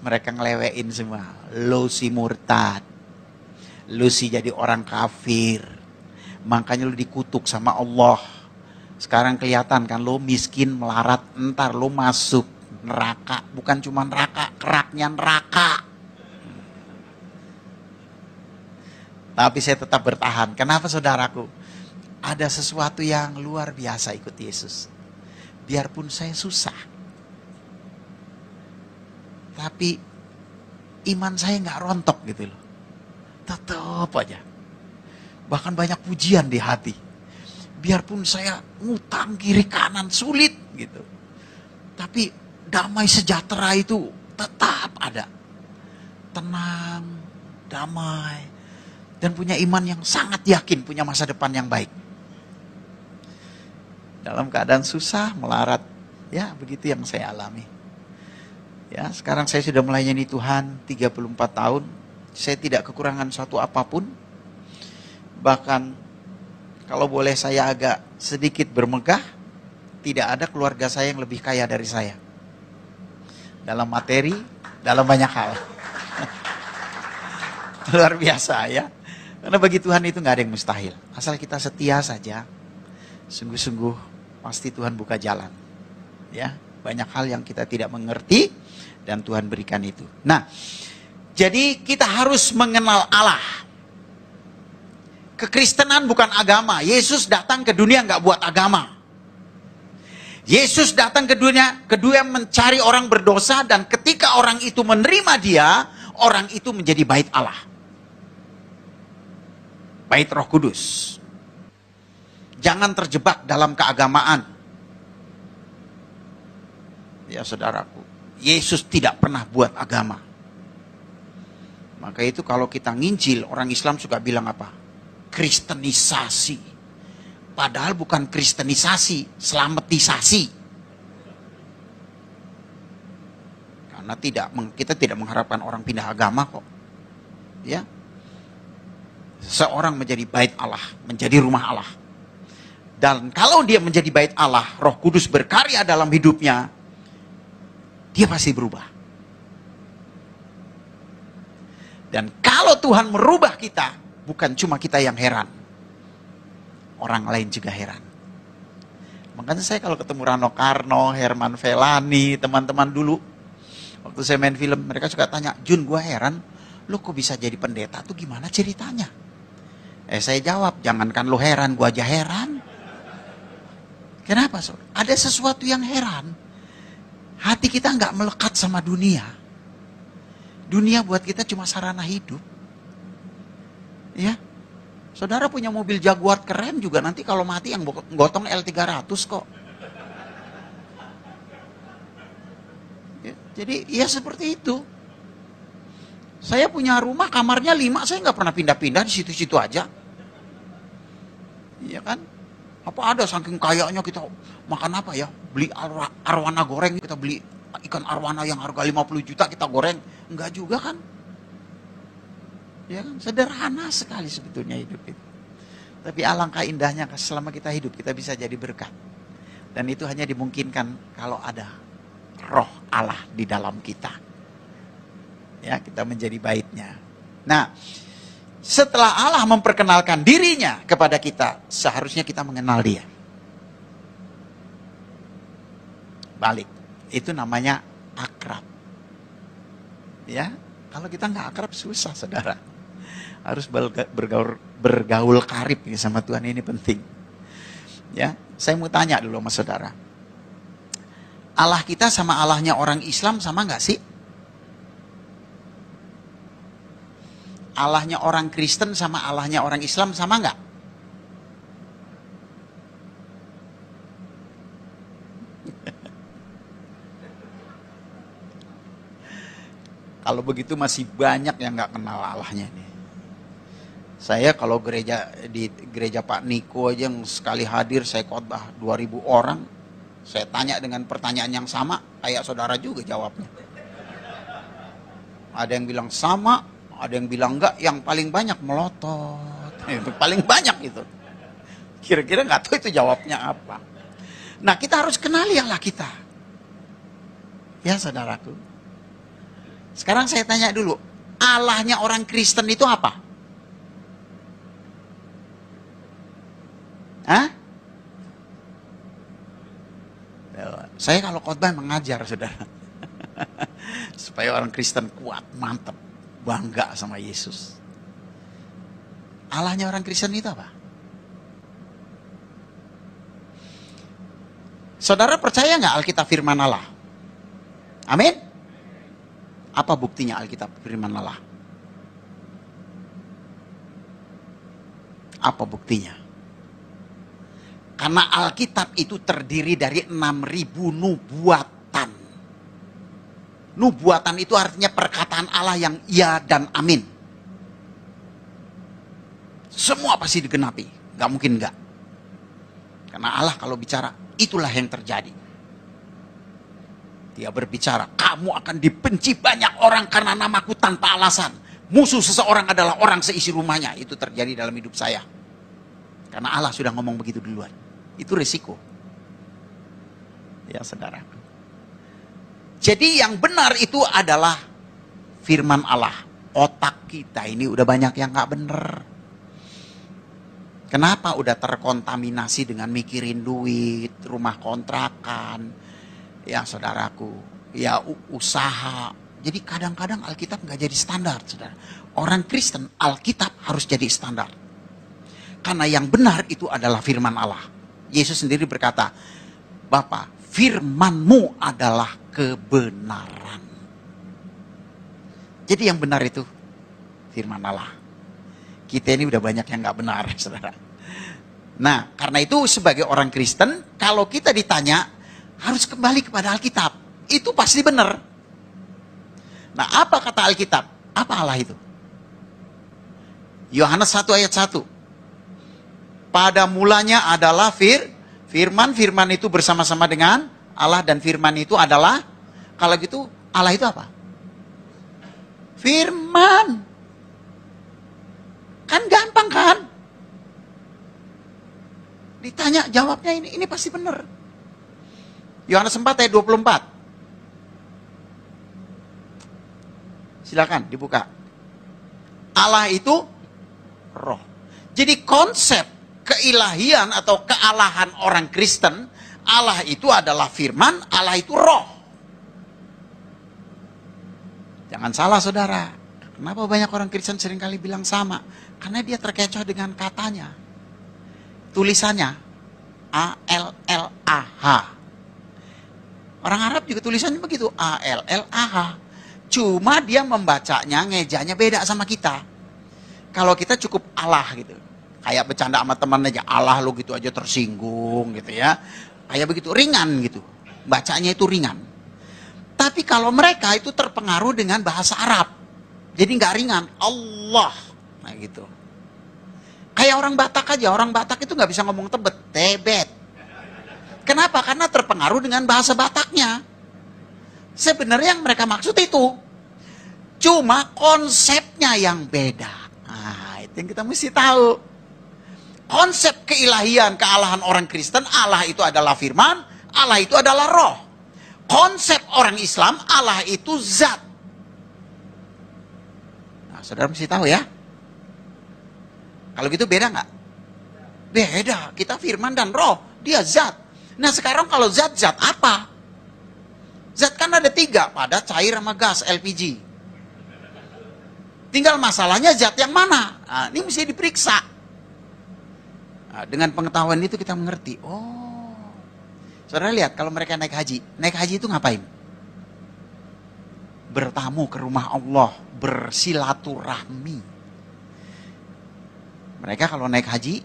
A: Mereka ngelewein semua. Lu si murtad. Lu si jadi orang kafir. Makanya lu dikutuk sama Allah. Sekarang kelihatan kan lu miskin melarat. Ntar lu masuk neraka. Bukan cuma neraka, keraknya neraka. Tapi saya tetap bertahan. Kenapa, saudaraku? Ada sesuatu yang luar biasa ikut Yesus. Biarpun saya susah. Tapi iman saya nggak rontok gitu loh. Tetap aja. Bahkan banyak pujian di hati. Biarpun saya ngutang kiri kanan sulit gitu. Tapi damai sejahtera itu tetap ada. Tenang, damai. Dan punya iman yang sangat yakin punya masa depan yang baik. Dalam keadaan susah, melarat. Ya, begitu yang saya alami. Ya, sekarang saya sudah melayani Tuhan 34 tahun. Saya tidak kekurangan suatu apapun. Bahkan kalau boleh saya agak sedikit bermegah, tidak ada keluarga saya yang lebih kaya dari saya. Dalam materi, dalam banyak hal. Luar biasa ya. Karena bagi Tuhan itu nggak ada yang mustahil. Asal kita setia saja, sungguh-sungguh pasti Tuhan buka jalan. Ya, banyak hal yang kita tidak mengerti dan Tuhan berikan itu. Nah, jadi kita harus mengenal Allah. Kekristenan bukan agama. Yesus datang ke dunia nggak buat agama. Yesus datang ke dunia kedua mencari orang berdosa, dan ketika orang itu menerima dia, orang itu menjadi bait Allah. Bait Roh Kudus. Jangan terjebak dalam keagamaan. Ya saudaraku, Yesus tidak pernah buat agama. Maka itu kalau kita nginjil, orang Islam suka bilang apa? Kristenisasi. Padahal bukan kristenisasi, selamatisasi. Karena kita tidak mengharapkan orang pindah agama kok. Ya. Seorang menjadi bait Allah, menjadi rumah Allah. Dan kalau dia menjadi bait Allah, Roh Kudus berkarya dalam hidupnya, dia pasti berubah. Dan kalau Tuhan merubah kita, bukan cuma kita yang heran. Orang lain juga heran. Makanya saya kalau ketemu Rano Karno, Herman Felani, teman-teman dulu, waktu saya main film, mereka suka tanya, Jun, gua heran, lu kok bisa jadi pendeta tuh gimana ceritanya? Saya jawab, jangankan lu heran, gua aja heran. Kenapa? Ada sesuatu yang heran. Hati kita nggak melekat sama dunia. Dunia buat kita cuma sarana hidup. Ya, saudara punya mobil Jaguar keren juga, nanti kalau mati yang gotong L300 kok. Ya, jadi ya seperti itu. Saya punya rumah kamarnya 5, saya nggak pernah pindah-pindah di situ-situ aja. Iya kan? Apa ada saking kayanya kita makan apa ya? Beli arwana goreng, kita beli ikan arwana yang harga 50 juta kita goreng. Enggak juga kan? Ya kan? Sederhana sekali sebetulnya hidup itu. Tapi alangkah indahnya selama kita hidup kita bisa jadi berkat. Dan itu hanya dimungkinkan kalau ada Roh Allah di dalam kita. Ya, kita menjadi baitnya. Nah, setelah Allah memperkenalkan dirinya kepada kita, seharusnya kita mengenal dia. Balik. Itu namanya akrab. Ya, Kalau kita nggak akrab susah, saudara. Harus bergaul karib sama Tuhan, ini penting. Ya, saya mau tanya dulu sama saudara. Allah kita sama Allahnya orang Islam sama nggak sih? Allahnya orang Kristen sama Allahnya orang Islam sama nggak? Kalau begitu masih banyak yang nggak kenal Allahnya nih. Saya kalau di gereja Pak Niko aja yang sekali hadir saya khotbah 2000 orang, saya tanya dengan pertanyaan yang sama, kayak saudara juga jawabnya. Ada yang bilang sama, ada yang bilang enggak, yang paling banyak melotot. Paling banyak itu. Kira-kira nggak tahu itu jawabnya apa. Nah, kita harus kenali Allah kita. Ya saudaraku. Sekarang saya tanya dulu, Allahnya orang Kristen itu apa? Hah? Saya kalau khotbah mengajar, saudara. Supaya orang Kristen kuat, mantap, bangga sama Yesus. Allahnya orang Kristen itu apa? Saudara percaya nggak Alkitab firman Allah? Amin? Apa buktinya Alkitab firman Allah? Apa buktinya? Karena Alkitab itu terdiri dari 6.000 nubuatan. Nubuatan itu artinya perkataan Allah yang iya dan amin. Semua pasti digenapi, gak mungkin enggak. Karena Allah kalau bicara, itulah yang terjadi. Dia berbicara, kamu akan dibenci banyak orang karena namaku tanpa alasan. Musuh seseorang adalah orang seisi rumahnya. Itu terjadi dalam hidup saya. Karena Allah sudah ngomong begitu duluan. Itu risiko. Ya saudara. Jadi yang benar itu adalah firman Allah. Otak kita ini udah banyak yang gak bener. Kenapa udah terkontaminasi dengan mikirin duit, rumah kontrakan, ya saudaraku, ya usaha. Jadi kadang-kadang Alkitab gak jadi standar, saudara. Orang Kristen, Alkitab harus jadi standar. Karena yang benar itu adalah firman Allah. Yesus sendiri berkata, Bapa, firman-Mu adalah kebenaran. Jadi yang benar itu firman Allah. Kita ini udah banyak yang gak benar, saudara. Nah, karena itu sebagai orang Kristen, kalau kita ditanya, harus kembali kepada Alkitab. Itu pasti benar. Nah, apa kata Alkitab? Apa Allah itu? Yohanes 1 ayat 1. Pada mulanya adalah firman. Firman itu bersama-sama dengan Allah. Dan firman itu adalah, kalau gitu Allah itu apa? Firman. Kan gampang kan? Ditanya jawabnya ini pasti benar. Yohanes 4 ayat 24. Silakan dibuka. Allah itu roh. Jadi konsep keilahian atau kealahan orang Kristen, Allah itu adalah firman, Allah itu roh. Jangan salah saudara. Kenapa banyak orang Kristen seringkali bilang sama? Karena dia terkecoh dengan katanya. Tulisannya A-L-L-A-H. Orang Arab juga tulisannya begitu, A-L-L-A-H. Cuma dia membacanya, ngejanya beda sama kita. Kalau kita cukup Allah gitu. Kayak bercanda sama teman aja, Allah lo gitu aja tersinggung gitu ya. Kayak begitu, ringan gitu. Bacanya itu ringan. Tapi kalau mereka itu terpengaruh dengan bahasa Arab. Jadi nggak ringan, Allah. Nah gitu. Kayak orang Batak aja, orang Batak itu nggak bisa ngomong tebet. Kenapa? Karena terpengaruh dengan bahasa Bataknya. Sebenarnya yang mereka maksud itu. Cuma konsepnya yang beda. Nah, itu yang kita mesti tahu. Konsep keilahian, kealahan orang Kristen, Allah itu adalah firman, Allah itu adalah roh. Konsep orang Islam, Allah itu zat. Nah, saudara mesti tahu ya. Kalau gitu beda nggak? Beda, kita firman dan roh, dia zat. Nah sekarang kalau zat apa? Zat kan ada 3, padat, cair, sama gas, LPG. Tinggal masalahnya zat yang mana. Nah, ini mesti diperiksa. Nah, dengan pengetahuan itu kita mengerti. Oh, saudara lihat kalau mereka naik haji. Naik haji itu ngapain? Bertamu ke rumah Allah, bersilaturahmi. Mereka kalau naik haji,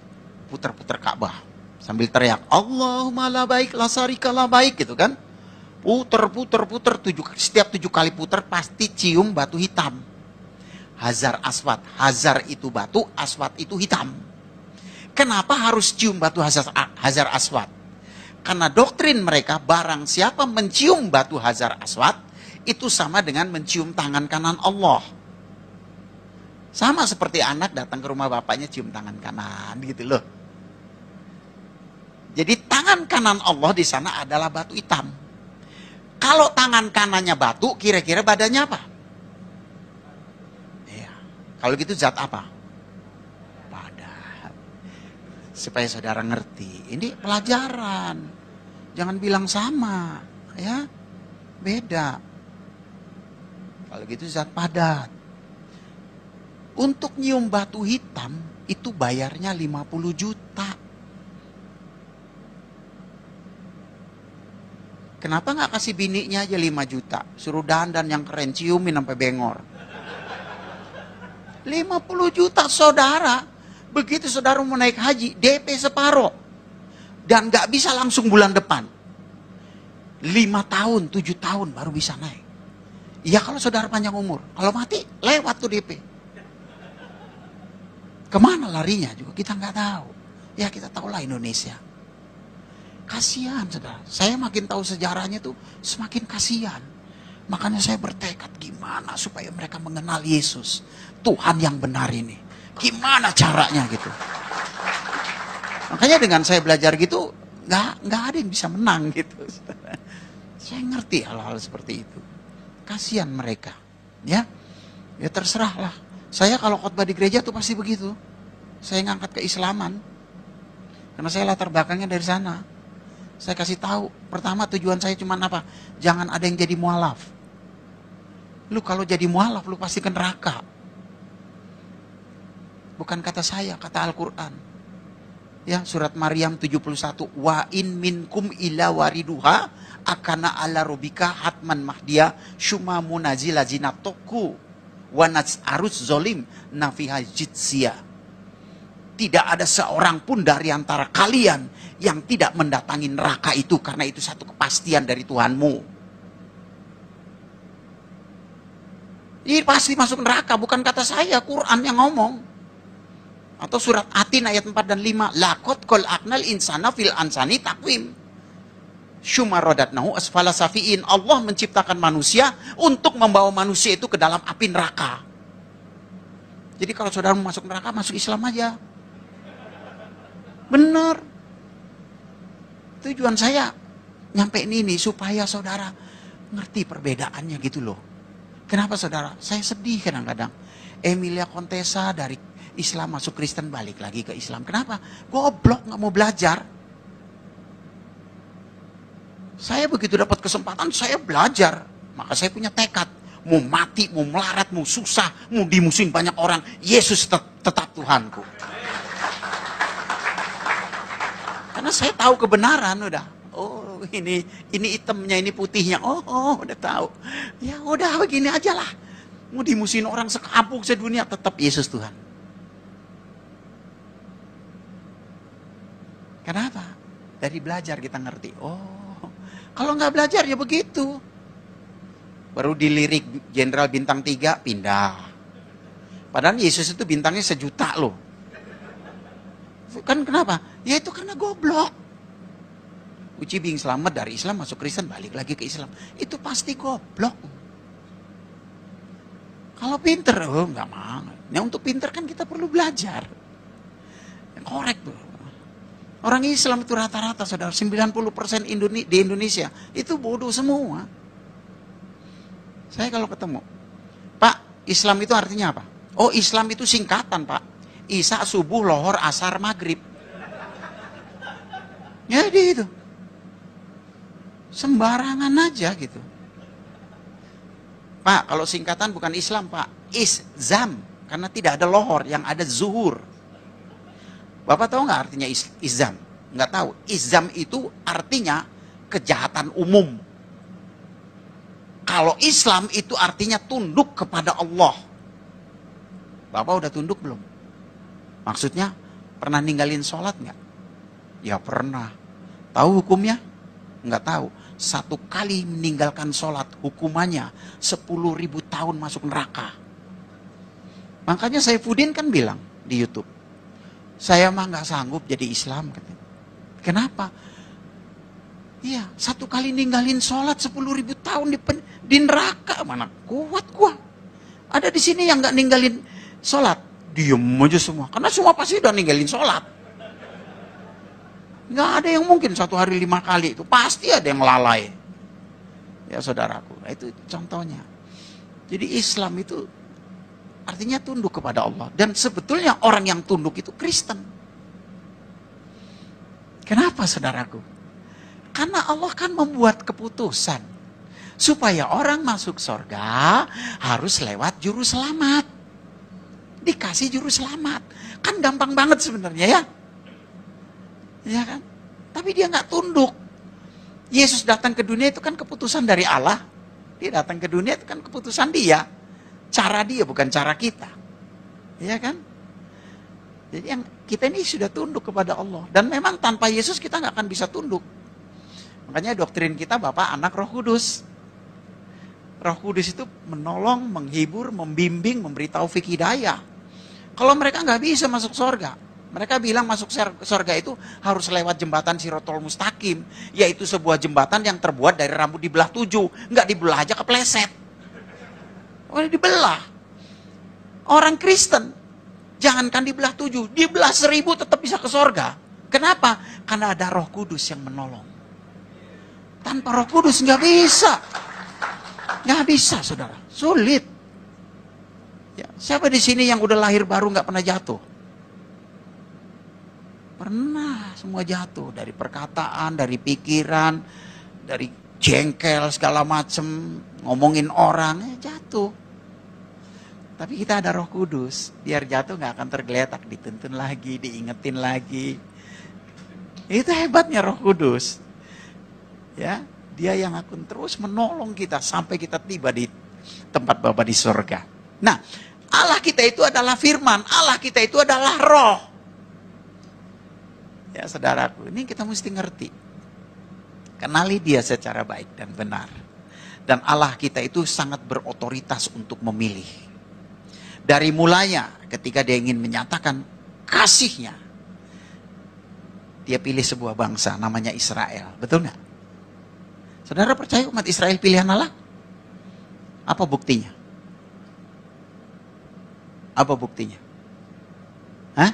A: putar-putar Ka'bah. Sambil teriak, Allahumma la baik, la syarika la baik, gitu kan. Putar, setiap 7 kali putar pasti cium batu hitam. Hajar aswad, hajar itu batu, aswad itu hitam. Kenapa harus cium batu hajar aswad? Karena doktrin mereka, barang siapa mencium batu hajar aswad, itu sama dengan mencium tangan kanan Allah. Sama seperti anak datang ke rumah bapaknya cium tangan kanan, gitu loh. Jadi tangan kanan Allah di sana adalah batu hitam. Kalau tangan kanannya batu, kira-kira badannya apa? Iya. Kalau gitu zat apa? Padat. Supaya saudara ngerti, ini pelajaran. Jangan bilang sama, ya. Beda. Kalau gitu zat padat. Untuk nyium batu hitam, itu bayarnya 50 juta. Kenapa nggak kasih bininya aja 5 juta? Suruh dandan yang keren, ciumin sampai bengor. 50 juta saudara. Begitu saudara mau naik haji, DP separoh. Dan nggak bisa langsung bulan depan. 5 tahun, 7 tahun baru bisa naik. Ya kalau saudara panjang umur. Kalau mati, lewat tuh DP. Kemana larinya juga kita nggak tahu. Ya kita tahulah Indonesia. Kasihan saudara. Saya makin tahu sejarahnya tuh semakin kasihan. Makanya saya bertekad gimana supaya mereka mengenal Yesus. Tuhan yang benar ini. Gimana caranya gitu. Makanya dengan saya belajar gitu, nggak ada yang bisa menang gitu. Saudara. Saya ngerti hal-hal seperti itu. Kasihan mereka. Ya terserahlah. Saya kalau khotbah di gereja tuh pasti begitu. Saya ngangkat keislaman. Karena saya latar belakangnya dari sana. Saya kasih tahu, pertama tujuan saya cuma apa? Jangan ada yang jadi mualaf. Lu kalau jadi mualaf, lu pasti ke neraka. Bukan kata saya, kata Al-Quran. Ya, surat Maryam 71. Wa in minkum ila wariduha akana ala robika hatman mahdia syuma munazila zinatoku wa arus zolim nafiha jitsiyah. Tidak ada seorang pun dari antara kalian yang tidak mendatangi neraka itu. Karena itu satu kepastian dari Tuhanmu. Ini pasti masuk neraka. Bukan kata saya, Quran yang ngomong. Atau surat Atin ayat 4 dan 5. Lakot kol aknal insana fil ansani takwim. Syumarodatnahu asfala safi'in. Allah menciptakan manusia untuk membawa manusia itu ke dalam api neraka. Jadi kalau saudara mau masuk neraka, masuk Islam aja. Benar. Tujuan saya nyampe ini supaya saudara ngerti perbedaannya gitu loh. Kenapa saudara? Saya sedih kadang-kadang. Emilia Contessa dari Islam masuk Kristen balik lagi ke Islam. Kenapa? Goblok, nggak mau belajar. Saya begitu dapat kesempatan, saya belajar. Maka saya punya tekad. Mau mati, mau melarat, mau susah, mau dimusuhin banyak orang. Yesus tetap Tuhanku. Karena saya tahu kebenaran udah. Oh ini hitamnya, ini putihnya. Oh udah tahu. Ya udah begini aja lah. Mau dimusuhin orang sekampung sedunia, tetap Yesus Tuhan. Kenapa? Dari belajar kita ngerti. Oh kalau nggak belajar ya begitu. Baru dilirik Jenderal Bintang 3 pindah. Padahal Yesus itu bintangnya 1 juta loh. Kan kenapa? Ya itu karena goblok. Uci Bing selamat dari Islam masuk Kristen balik lagi ke Islam. Itu pasti goblok. Kalau pinter, nggak mau. Nah untuk pinter kan kita perlu belajar. Korek tuh. Orang Islam itu rata-rata saudara 90% di Indonesia itu bodoh semua. Saya kalau ketemu, Pak, Islam itu artinya apa? Oh Islam itu singkatan Pak. Isya, subuh, lohor, asar, maghrib. Jadi itu. Sembarangan aja gitu. Pak, kalau singkatan bukan Islam Pak. Izam, karena tidak ada lohor, yang ada zuhur. Bapak tahu nggak artinya izam? Nggak tahu. Izam itu artinya kejahatan umum. Kalau Islam itu artinya tunduk kepada Allah. Bapak udah tunduk belum? Maksudnya pernah ninggalin sholat nggak? Ya pernah. Tahu hukumnya? Nggak tahu. 1 kali meninggalkan sholat hukumannya 10.000 tahun masuk neraka. Makanya Saifuddin kan bilang di YouTube, saya mah nggak sanggup jadi Islam. Kenapa? Iya, 1 kali ninggalin sholat 10.000 tahun di neraka. Mana kuat gua. Ada di sini yang nggak ninggalin sholat, diem aja semua. Karena semua pasti udah ninggalin sholat. Nggak ada yang mungkin 1 hari 5 kali itu. Pasti ada yang lalai. Ya saudaraku, itu contohnya. Jadi Islam itu artinya tunduk kepada Allah. Dan sebetulnya orang yang tunduk itu Kristen. Kenapa saudaraku? Karena Allah kan membuat keputusan. Supaya orang masuk surga harus lewat juru selamat. Dikasih juru selamat. Kan gampang banget sebenarnya ya. Ya kan? Tapi dia nggak tunduk. Yesus datang ke dunia itu kan keputusan dari Allah. Dia datang ke dunia itu kan keputusan dia. Cara dia bukan cara kita. Ya kan? Jadi yang kita ini sudah tunduk kepada Allah. Dan memang tanpa Yesus kita nggak akan bisa tunduk. Makanya doktrin kita Bapak, Anak, Roh Kudus. Roh Kudus itu menolong, menghibur, membimbing, memberi taufik hidayah. Kalau mereka nggak bisa masuk surga. Mereka bilang masuk surga itu harus lewat jembatan Sirotol Mustaqim. Yaitu sebuah jembatan yang terbuat dari rambut dibelah 7. Nggak dibelah aja kepleset. Oh, dibelah. Orang Kristen, jangankan dibelah 7, dibelah 1000 tetap bisa ke surga. Kenapa? Karena ada Roh Kudus yang menolong. Tanpa Roh Kudus nggak bisa. Nggak bisa, saudara. Sulit. Ya, siapa di sini yang udah lahir baru nggak pernah jatuh? Pernah, semua jatuh. Dari perkataan, dari pikiran, dari jengkel segala macem, ngomongin orang, jatuh. Tapi kita ada Roh Kudus, biar jatuh nggak akan tergeletak, dituntun lagi, diingetin lagi. Itu hebatnya Roh Kudus. Ya, dia yang akan terus menolong kita sampai kita tiba di tempat Bapa di surga. Nah, Allah kita itu adalah firman, Allah kita itu adalah roh. Ya saudaraku, ini kita mesti ngerti. Kenali dia secara baik dan benar. Dan Allah kita itu sangat berotoritas untuk memilih. Dari mulanya ketika dia ingin menyatakan kasihnya, dia pilih sebuah bangsa namanya Israel. Betul nggak? Saudara percaya umat Israel pilihan Allah? Apa buktinya? Apa buktinya? Hah?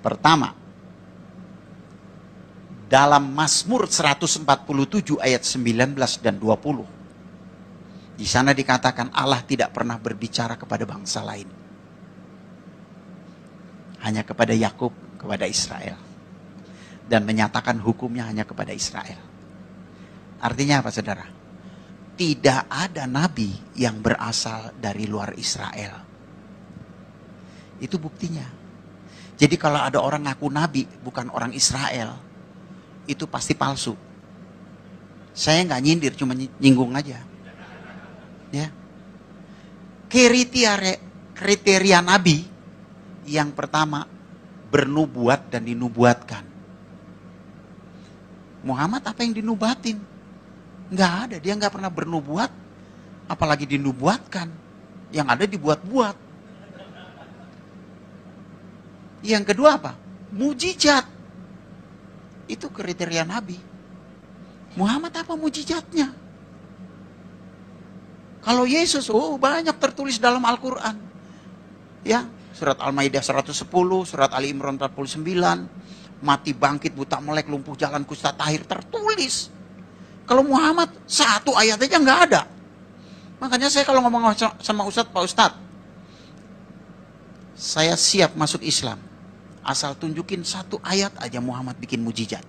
A: Pertama, dalam Mazmur 147 ayat 19 dan 20. Di sana dikatakan Allah tidak pernah berbicara kepada bangsa lain. Hanya kepada Yakub, kepada Israel. Dan menyatakan hukumnya hanya kepada Israel. Artinya apa saudara? Tidak ada nabi yang berasal dari luar Israel. Itu buktinya. Jadi kalau ada orang ngaku nabi bukan orang Israel, itu pasti palsu. Saya nggak nyindir, cuma nyinggung aja. Ya. Kriteria nabi yang pertama bernubuat dan dinubuatkan. Muhammad apa yang dinubatin? Nggak ada, dia nggak pernah bernubuat, apalagi dinubuatkan. Yang ada dibuat-buat. Yang kedua apa? Mujizat. Itu kriteria Nabi. Muhammad apa mujizatnya? Kalau Yesus, banyak tertulis dalam Al-Quran. Ya, surat Al-Maidah 110, surat Ali Imran 49, mati bangkit, buta melek, lumpuh jalan, kusta tahir, tertulis. Kalau Muhammad, 1 ayat aja nggak ada. Makanya saya kalau ngomong sama Ustadz, Pak Ustadz, saya siap masuk Islam. Asal tunjukin 1 ayat aja Muhammad bikin mujizat.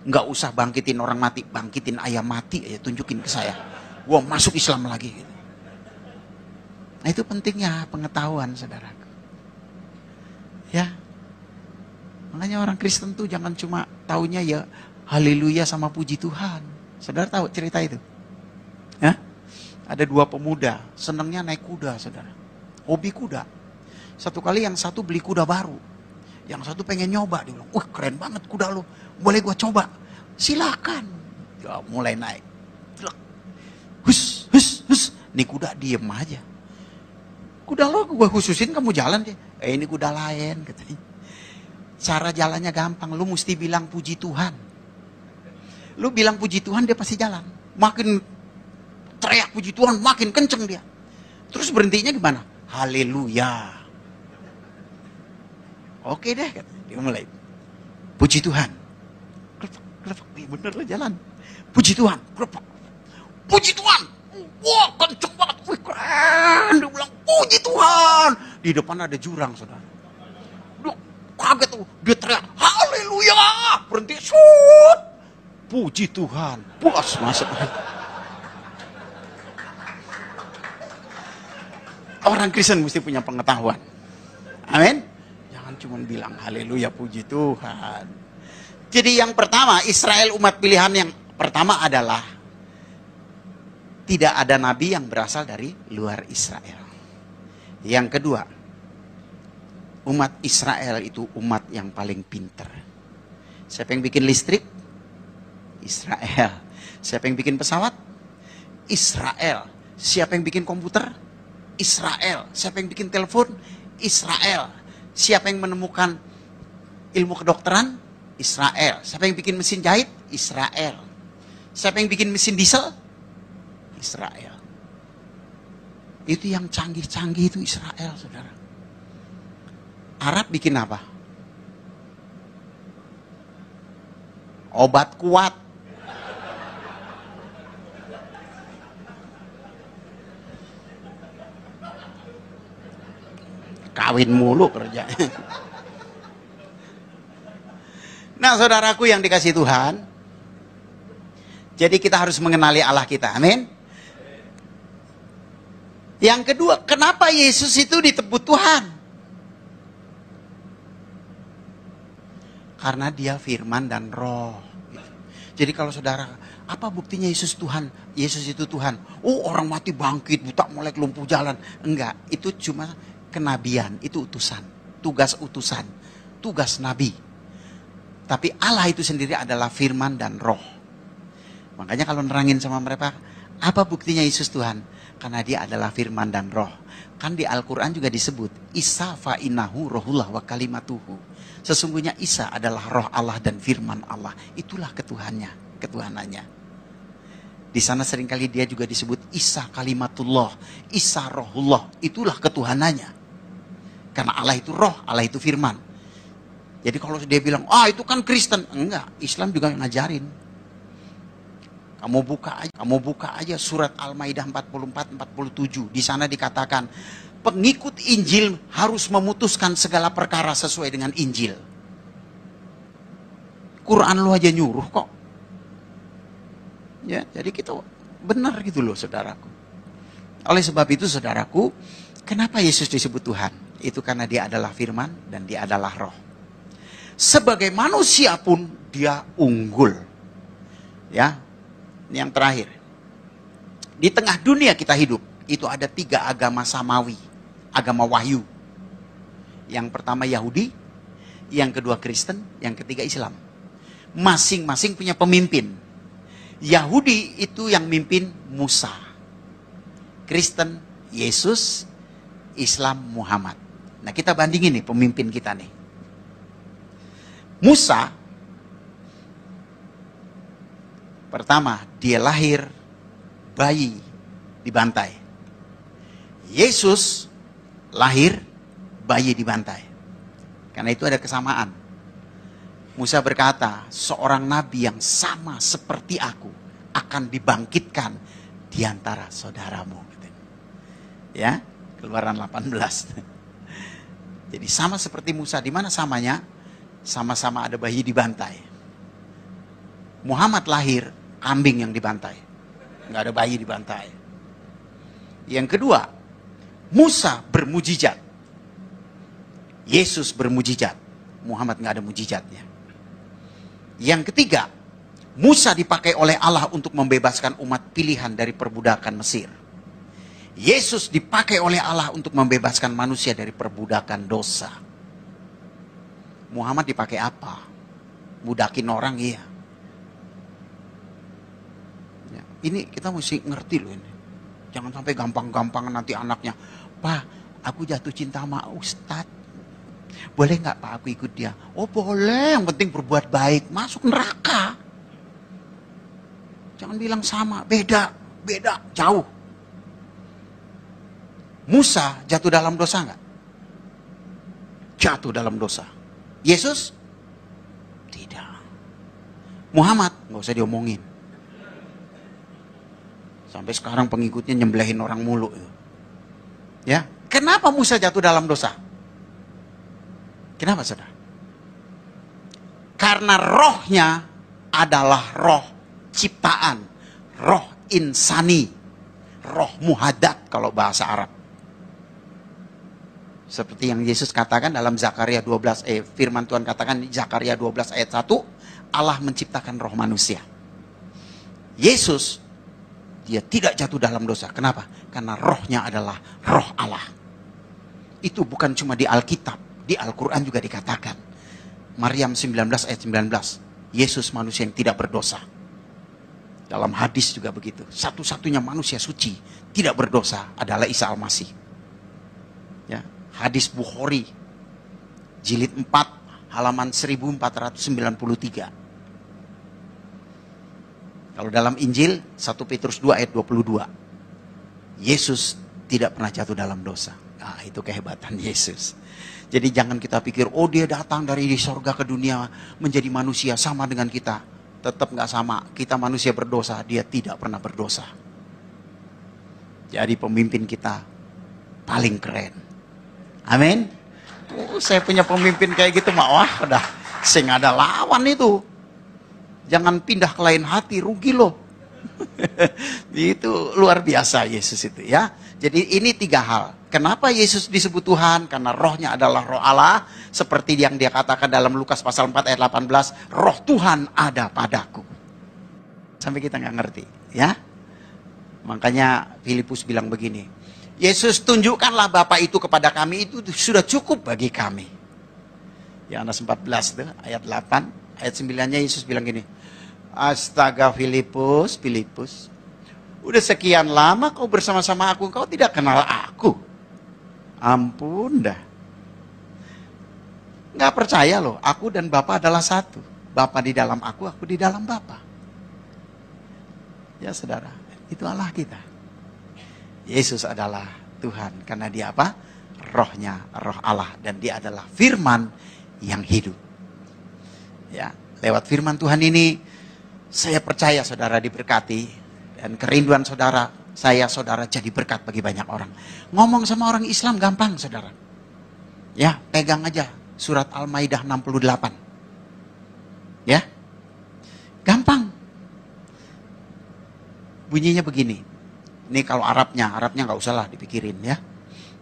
A: Nggak usah bangkitin orang mati, bangkitin ayam mati aja tunjukin ke saya. Gua masuk Islam lagi. Nah, itu pentingnya pengetahuan, saudaraku. Ya, makanya orang Kristen tuh jangan cuma taunya ya haleluya sama puji Tuhan. Saudara tahu cerita itu? Ya? Ada dua pemuda, senangnya naik kuda, saudara. Hobi kuda. Satu kali yang satu beli kuda baru. Yang satu pengen nyoba. Dia bilang, wah keren banget kuda lo. Boleh gua coba? Silakan. Ya, mulai naik. Hus, hus, hus. Nih kuda diem aja. Kuda lo gua khususin kamu jalan deh. Ini kuda lain katanya. Cara jalannya gampang. Lu mesti bilang puji Tuhan. Lu bilang puji Tuhan dia pasti jalan. Makin teriak puji Tuhan makin kenceng dia. Terus berhentinya gimana? Haleluya. Oke deh, dia mulai. Puji Tuhan. Bener lah jalan. Puji Tuhan. Puji Tuhan. Wah kenceng banget. Wih keren. Dia bilang puji Tuhan. Di depan ada jurang, saudara. Dia kaget tuh. Dia teriak haleluya. Berhenti. Shoot. Puji Tuhan. Puas masuk. Orang Kristen mesti punya pengetahuan. Amin. Jangan cuma bilang haleluya puji Tuhan. Jadi yang pertama, Israel umat pilihan yang pertama adalah tidak ada nabi yang berasal dari luar Israel. Yang kedua, umat Israel itu umat yang paling pinter. Siapa yang bikin listrik? Israel. Siapa yang bikin pesawat? Israel. Siapa yang bikin komputer? Israel. Siapa yang bikin telepon? Israel. Siapa yang menemukan ilmu kedokteran? Israel. Siapa yang bikin mesin jahit? Israel. Siapa yang bikin mesin diesel? Israel. Itu yang canggih-canggih itu Israel, saudara. Arab bikin apa? Obat kuat. Kawin mulu kerjanya. Nah, saudaraku yang dikasih Tuhan, jadi kita harus mengenali Allah kita. Amin. Yang kedua, kenapa Yesus itu disebut Tuhan? Karena dia firman dan roh. Jadi kalau saudara, apa buktinya Yesus Tuhan? Yesus itu Tuhan. Oh, orang mati bangkit, buta melek, lumpuh jalan. Enggak, itu cuma kenabian, itu utusan, tugas utusan, tugas nabi. Tapi Allah itu sendiri adalah firman dan roh. Makanya kalau nerangin sama mereka, apa buktinya Yesus Tuhan? Karena dia adalah firman dan roh. Kan di Al-Quran juga disebut, Isa fa'inahu rohullah wa kalimatuhu. Sesungguhnya Isa adalah roh Allah dan firman Allah. Itulah ketuhanannya. Di sana seringkali dia juga disebut Isa kalimatullah, Isa rohullah. Itulah ketuhanannya. Karena Allah itu roh, Allah itu firman. Jadi kalau dia bilang, itu kan Kristen. Enggak, Islam juga ngajarin. Kamu buka aja surat Al-Maidah 44-47. Di sana dikatakan, pengikut Injil harus memutuskan segala perkara sesuai dengan Injil. Quran lu aja nyuruh kok. Ya, jadi kita benar gitu loh, saudaraku. Oleh sebab itu, saudaraku, kenapa Yesus disebut Tuhan? Itu karena dia adalah firman dan dia adalah roh. Sebagai manusia pun dia unggul. Ya, ini yang terakhir. Di tengah dunia kita hidup, itu ada 3 agama samawi, agama wahyu. Yang pertama Yahudi, yang kedua Kristen, yang ketiga Islam. Masing-masing punya pemimpin. Yahudi itu yang mimpin Musa. Kristen Yesus, Islam Muhammad. Nah, kita bandingin nih pemimpin kita nih. Musa, pertama dia lahir bayi dibantai. Yesus lahir bayi dibantai. Karena itu ada kesamaan. Musa berkata, seorang nabi yang sama seperti aku akan dibangkitkan di antara saudaramu. Ya, Keluaran 18. Jadi sama seperti Musa, di mana samanya? Sama-sama ada bayi dibantai. Muhammad lahir kambing yang dibantai. Nggak ada bayi dibantai. Yang kedua, Musa bermujizat. Yesus bermujizat. Muhammad nggak ada mujizatnya. Yang ketiga, Musa dipakai oleh Allah untuk membebaskan umat pilihan dari perbudakan Mesir. Yesus dipakai oleh Allah untuk membebaskan manusia dari perbudakan dosa. Muhammad dipakai apa? Budakin orang, iya. Ya, ini kita mesti ngerti loh ini. Jangan sampai gampang-gampang nanti anaknya, "Pak, aku jatuh cinta sama Ustadz. Boleh nggak Pak aku ikut dia?" "Oh boleh, yang penting berbuat baik." Masuk neraka. Jangan bilang sama, beda, jauh. Musa jatuh dalam dosa nggak? Jatuh dalam dosa. Yesus? Tidak. Muhammad? Nggak usah diomongin. Sampai sekarang pengikutnya nyembelihin orang mulu. Ya, kenapa Musa jatuh dalam dosa? Kenapa, saudara? Karena rohnya adalah roh ciptaan, roh insani, roh muhadat kalau bahasa Arab. Seperti yang Yesus katakan dalam Zakaria 12, firman Tuhan katakan di Zakaria 12 ayat 1, Allah menciptakan roh manusia. Yesus, dia tidak jatuh dalam dosa. Kenapa? Karena rohnya adalah roh Allah. Itu bukan cuma di Alkitab, di Al-Quran juga dikatakan. Maryam 19 ayat 19, Yesus manusia yang tidak berdosa. Dalam hadis juga begitu. Satu-satunya manusia suci, tidak berdosa adalah Isa Al-Masih. Ya, hadis Bukhari, jilid 4, halaman 1493. Kalau dalam Injil, 1 Petrus 2 ayat 22. Yesus tidak pernah jatuh dalam dosa. Nah, itu kehebatan Yesus. Jadi jangan kita pikir, oh dia datang dari sorga ke dunia menjadi manusia sama dengan kita. Tetap nggak sama. Kita manusia berdosa, dia tidak pernah berdosa. Jadi pemimpin kita paling keren. Amin. Saya punya pemimpin kayak gitu, wah udah sing ada lawan itu. Jangan pindah ke lain hati, rugi loh. Itu luar biasa Yesus itu ya. Jadi ini 3 hal. Kenapa Yesus disebut Tuhan? Karena rohnya adalah roh Allah. Seperti yang dia katakan dalam Lukas pasal 4 ayat 18. Roh Tuhan ada padaku. Sampai kita nggak ngerti ya. Makanya Filipus bilang begini. Yesus tunjukkanlah Bapa itu kepada kami, itu sudah cukup bagi kami. Yohanes 14 tuh, ayat 8. Ayat 9-nya Yesus bilang gini. Astaga Filipus, udah sekian lama kau bersama-sama aku, kau tidak kenal aku. Ampun dah. Nggak percaya loh, aku dan Bapa adalah satu. Bapa di dalam aku di dalam Bapa. Ya saudara, itu Allah kita. Yesus adalah Tuhan, karena dia apa? Rohnya, roh Allah. Dan dia adalah firman yang hidup. Ya, lewat firman Tuhan ini, saya percaya saudara diberkati. Dan kerinduan saudara jadi berkat bagi banyak orang. Ngomong sama orang Islam gampang saudara. Ya, pegang aja surat Al-Maidah 68. Ya, gampang. Bunyinya begini. Ini kalau Arabnya nggak usah lah dipikirin ya.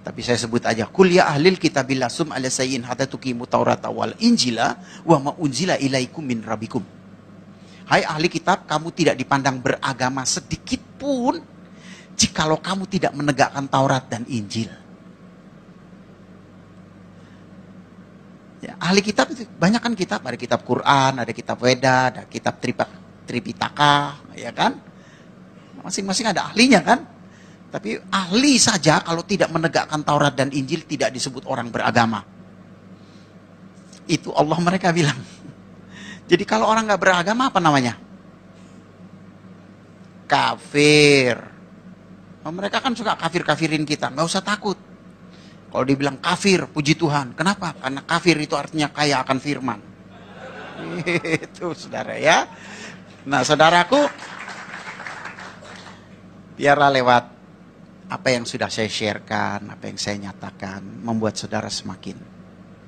A: Tapi saya sebut aja. Kul ya ahlil kitabil lasum ala sayyin hatta tuqimu taurata wal injila wa ma unzila ilaikum min rabbikum. Hai ahli kitab, kamu tidak dipandang beragama sedikit pun jikalau kamu tidak menegakkan Taurat dan Injil. Ya, ahli kitab itu banyak kan kitab, ada kitab Quran, ada kitab Weda, ada kitab Tripitaka, ya kan? Masing-masing ada ahlinya kan? Tapi ahli saja kalau tidak menegakkan Taurat dan Injil tidak disebut orang beragama. Itu Allah mereka bilang. Jadi kalau orang nggak beragama apa namanya? Kafir. Nah, mereka kan suka kafir-kafirin kita. Nggak usah takut. Kalau dibilang kafir, puji Tuhan. Kenapa? Karena kafir itu artinya kaya akan firman. Itu saudara ya. Nah saudaraku, biarlah lewat apa yang sudah saya sharekan, apa yang saya nyatakan, membuat saudara semakin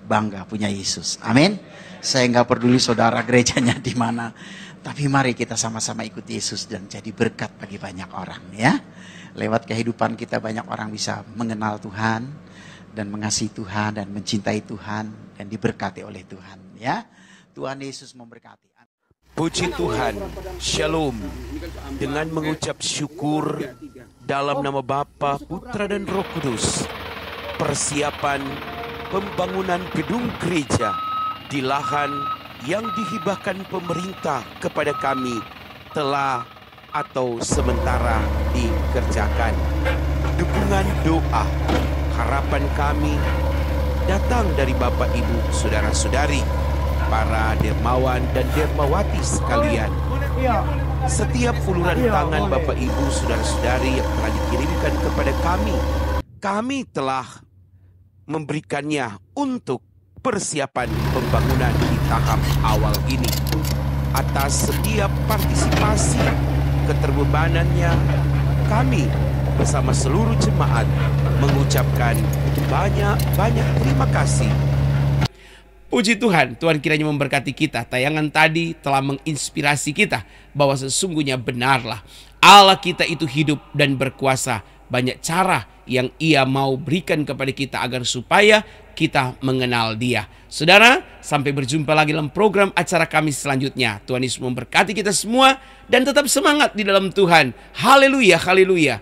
A: bangga punya Yesus. Amin. Saya nggak peduli saudara gerejanya di mana, tapi mari kita sama-sama ikut Yesus dan jadi berkat bagi banyak orang ya. Lewat kehidupan kita banyak orang bisa mengenal Tuhan dan mengasihi Tuhan dan mencintai Tuhan dan diberkati oleh Tuhan, ya. Tuhan Yesus memberkati.
B: Puji Tuhan, Shalom. Dengan mengucap syukur dalam nama Bapa, Putra dan Roh Kudus, persiapan pembangunan gedung gereja di lahan yang dihibahkan pemerintah kepada kami telah atau sementara dikerjakan. Dukungan doa, harapan kami datang dari Bapak Ibu Saudara-saudari, para dermawan dan dermawati sekalian. Setiap uluran tangan Bapak Ibu Saudara-saudari yang telah dikirimkan kepada kami telah memberikannya untuk persiapan pembangunan di tahap awal ini. Atas setiap partisipasi keterbebanannya, kami bersama seluruh jemaat mengucapkan banyak terima kasih. Puji Tuhan, Tuhan kiranya memberkati kita. Tayangan tadi telah menginspirasi kita bahwa sesungguhnya benarlah Allah kita itu hidup dan berkuasa. Banyak cara yang Ia mau berikan kepada kita agar supaya kita mengenal Dia. Saudara, sampai berjumpa lagi dalam program acara kami selanjutnya. Tuhan Yesus memberkati kita semua dan tetap semangat di dalam Tuhan. Haleluya, haleluya.